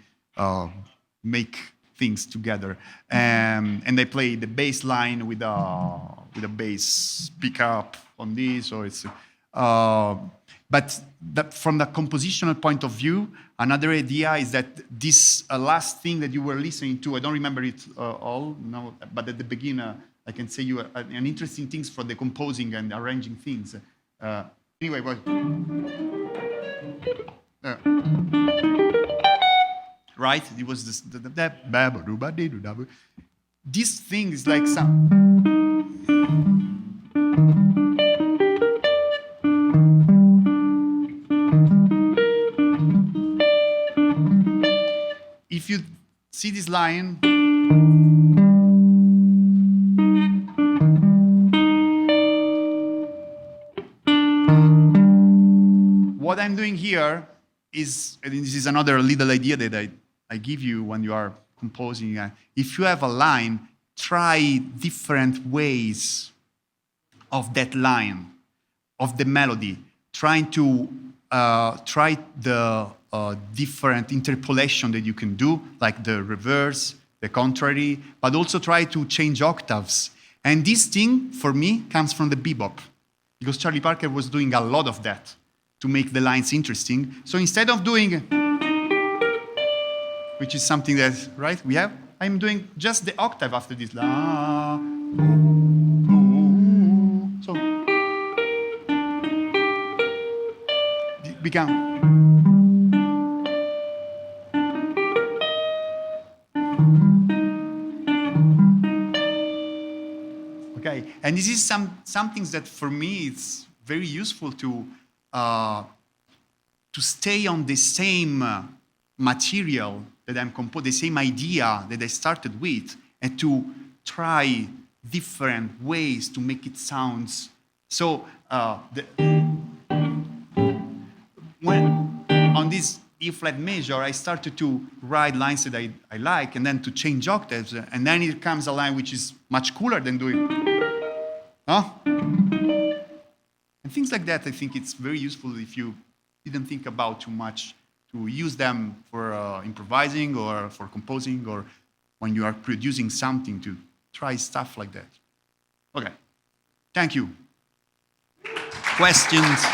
make things together. And I play the bass line with a bass pickup on this, or it's. But from the compositional point of view, another idea is that this last thing that you were listening to, I don't remember it all, no, but at the beginning, I can say you an interesting things for the composing and arranging things. Anyway, right? It was this thing is like some. If you see this line, what I'm doing here is, and this is another little idea that I give you when you are composing. If you have a line, try different ways of that line, of the melody, trying to try the different interpolation that you can do, like the reverse, the contrary, but also try to change octaves. And this thing, for me, comes from the bebop, because Charlie Parker was doing a lot of that to make the lines interesting. So instead of doing, which is something that, right, we have, I'm doing just the octave after this. La, so, it become. Okay, and this is some things that for me it's very useful to stay on the same material that I'm composing, the same idea that I started with, and to try different ways to make it sound. So when on this E flat major, I started to write lines that I like, and then to change octaves, and then it comes a line which is much cooler than doing, huh? And things like that, I think it's very useful if you didn't think about too much to use them for improvising or for composing, or when you are producing something, to try stuff like that. Okay, thank you. Questions?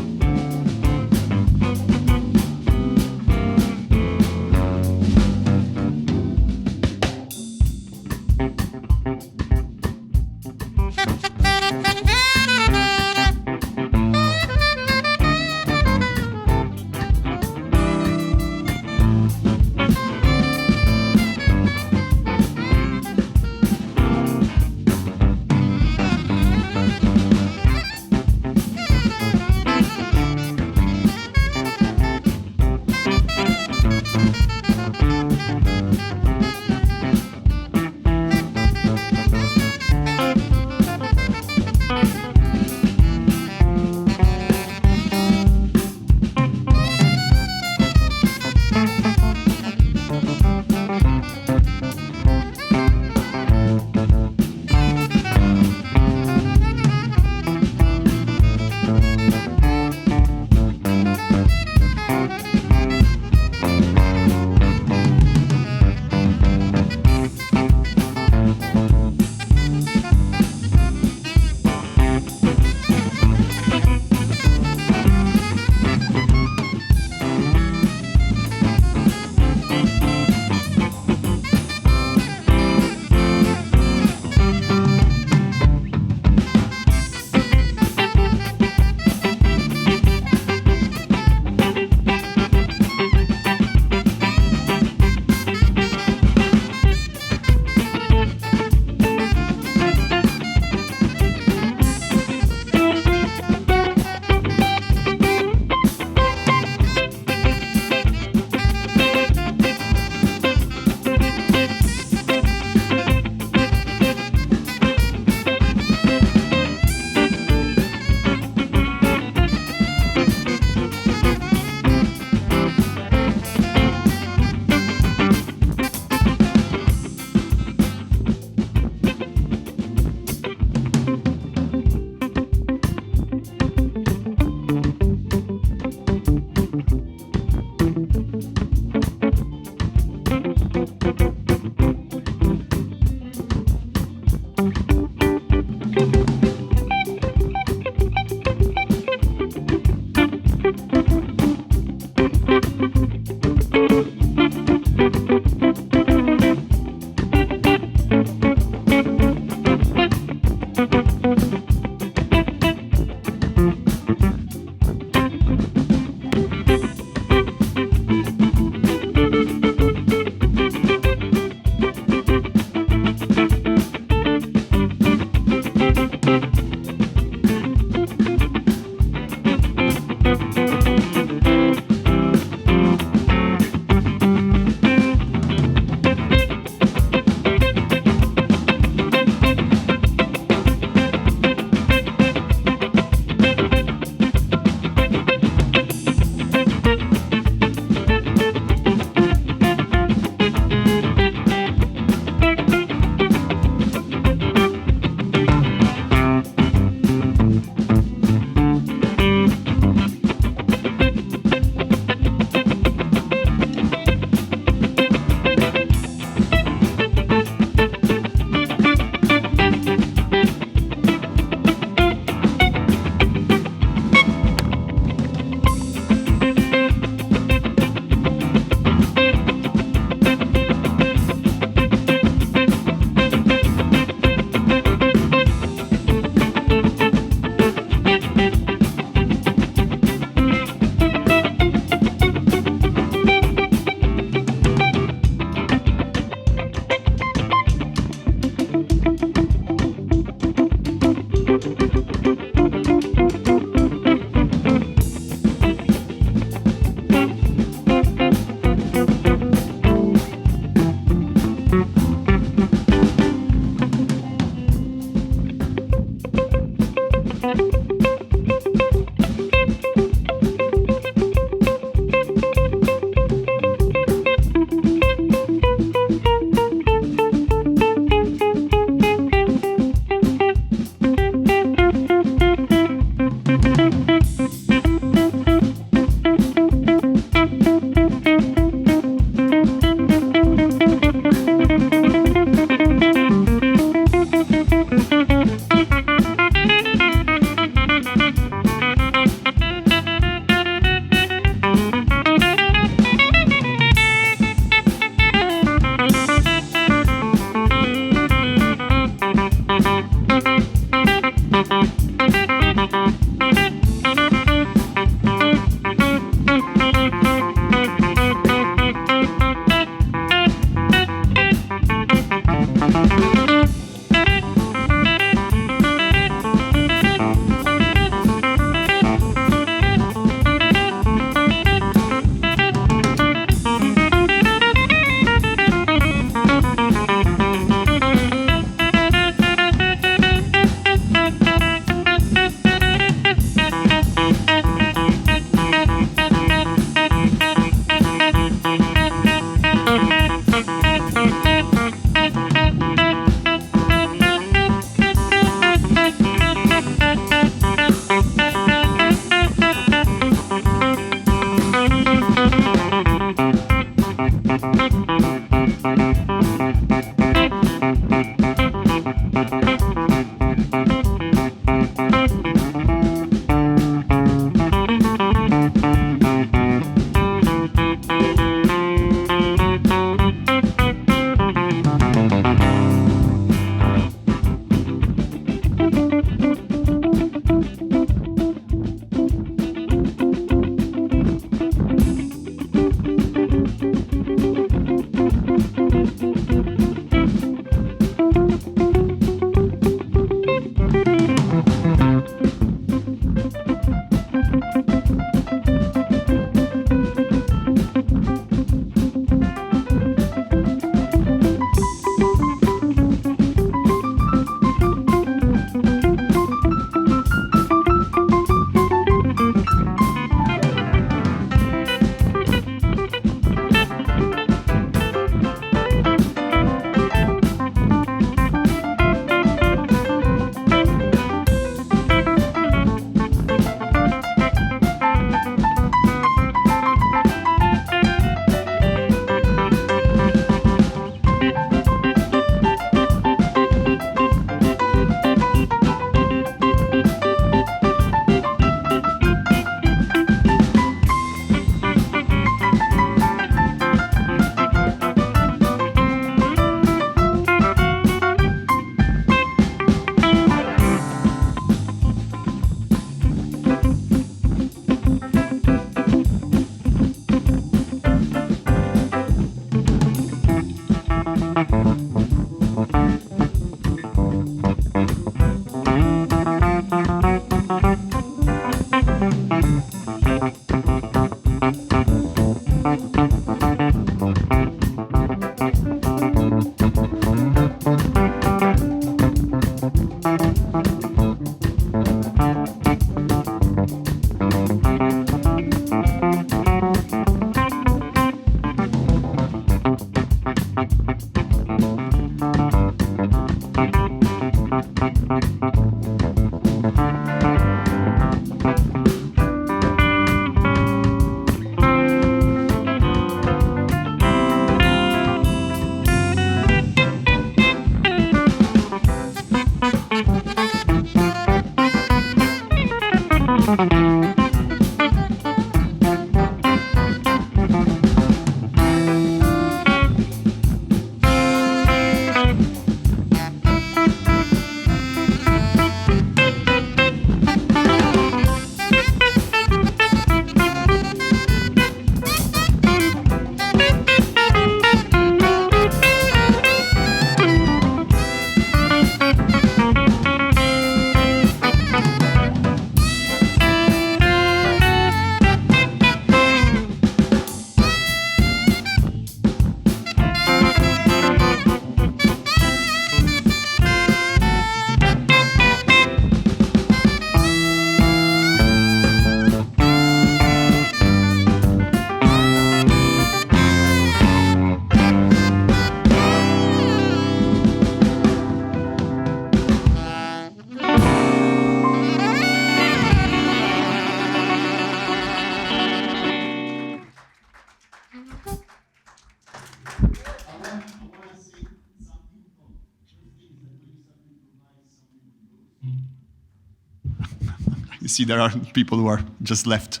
You see, there are people who are just left.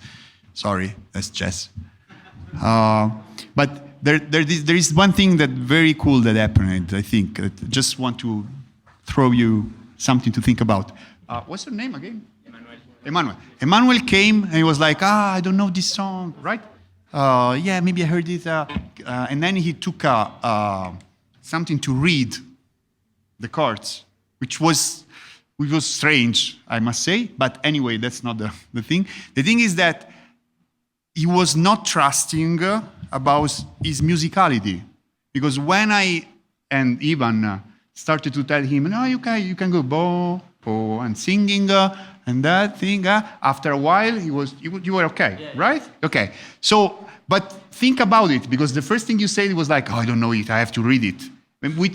Sorry, that's Jess. But there is one thing that very cool that happened, I think. I just want to throw you something to think about. What's your name again? Emmanuel. Emmanuel came and he was like, I don't know this song, right? Yeah, maybe I heard it. And then he took something to read the chords, which was strange, I must say. But anyway, that's not the thing. The thing is that he was not trusting about his musicality. Because when I and Ivan started to tell him, no, you can go bo, and singing and that thing, after a while, you were okay, right? Okay. So, but think about it, because the first thing you said was like, I don't know it, I have to read it.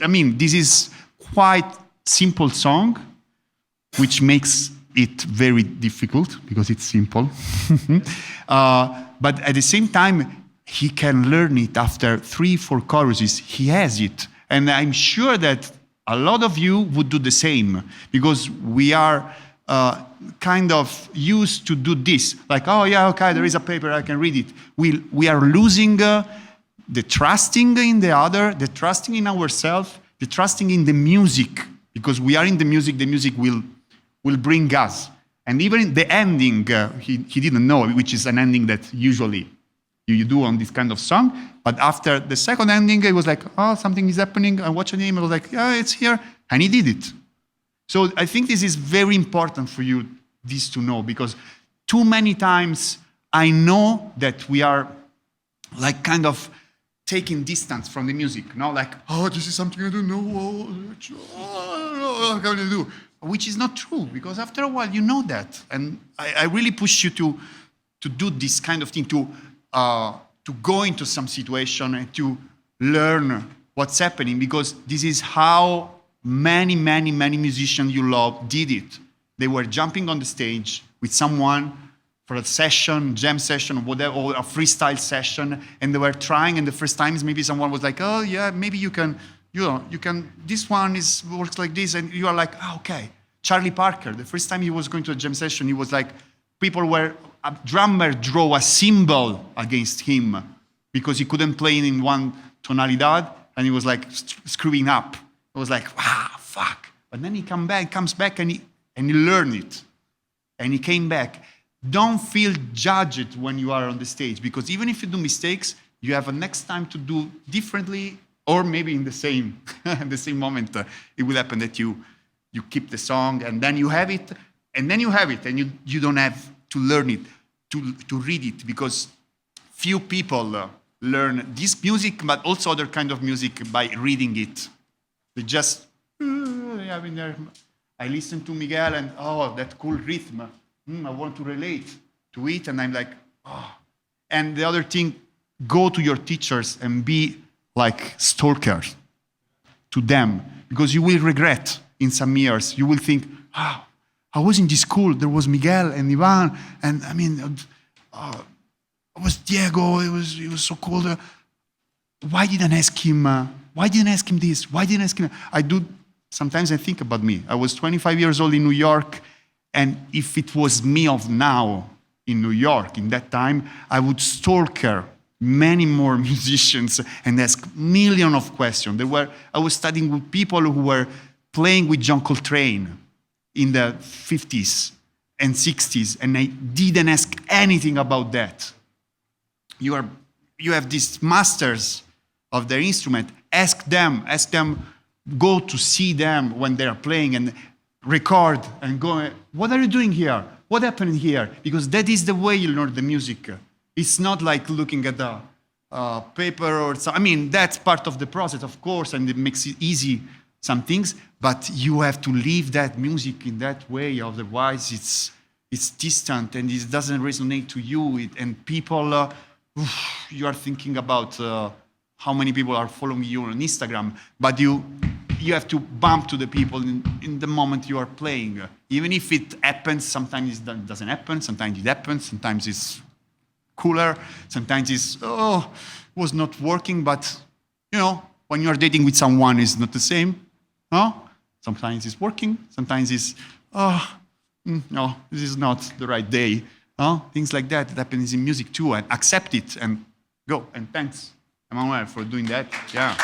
I mean, this is quite simple song, which makes it very difficult because it's simple. But at the same time, he can learn it after 3-4 choruses. He has it. And I'm sure that a lot of you would do the same, because we are kind of used to do this. Like, oh yeah, okay, there is a paper, I can read it. We are losing the trusting in the other, the trusting in ourselves, the trusting in the music. Because we are in the music will bring us. And even in the ending, he didn't know, which is an ending that usually you do on this kind of song. But after the second ending, it was like, oh, something is happening. I watched him. I was like, yeah, it's here. And he did it. So I think this is very important for you, this to know, because too many times I know that we are like kind of taking distance from the music. No? Like, oh, this is something I don't know. Oh, how can I do? Which is not true, because after a while you know that. And I really push you to do this kind of thing, to go into some situation and to learn what's happening, because this is how many musicians you love did it. They were jumping on the stage with someone for a session, jam session, or whatever, or a freestyle session, and they were trying, and the first times maybe someone was like, oh yeah, maybe you can, this one works like this, and you are like, oh, okay. Charlie Parker, the first time he was going to a jam session, he was like, a drummer drew a symbol against him because he couldn't play in one tonalidad, and he was like screwing up. It was like, fuck. But then he comes back and he learned it. And he came back. Don't feel judged when you are on the stage, because even if you do mistakes, you have a next time to do differently, or maybe in the same moment, it will happen that you keep the song, and then you have it, and you don't have to learn it, to read it, because few people learn this music, but also other kind of music by reading it. They just, I listen to Miguel and, oh, that cool rhythm. I want to relate to it, and I'm like, oh. And the other thing, go to your teachers and be like stalkers to them, because you will regret in some years. You will think, I was in this school, there was Miguel and Ivan, and I mean, it was Diego, it was so cool. Why didn't I ask him? Why didn't I ask him this? Why didn't I ask him? Sometimes I think about me. I was 25 years old in New York, And if it was me of now in New York, in that time, I would stalk many more musicians and ask millions of questions. I was studying with people who were playing with John Coltrane in the 50s and 60s, and I didn't ask anything about that. You have these masters of their instrument. Ask them, go to see them when they are playing and record and go, what are you doing here? What happened here? Because that is the way you learn the music. It's not like looking at the paper or so. I mean, that's part of the process, of course, and it makes it easy, some things, but you have to live that music in that way, otherwise it's distant and it doesn't resonate to you. And people, you are thinking about how many people are following you on Instagram, but you have to bump to the people in the moment you are playing. Even if it happens, sometimes it doesn't happen, sometimes it happens, sometimes it's cooler, sometimes it's, was not working, but when you're dating with someone, it's not the same. Sometimes it's working, sometimes it's, no, this is not the right day. Things like that. It happens in music too, and accept it and go. And thanks, Emmanuel, for doing that. Yeah.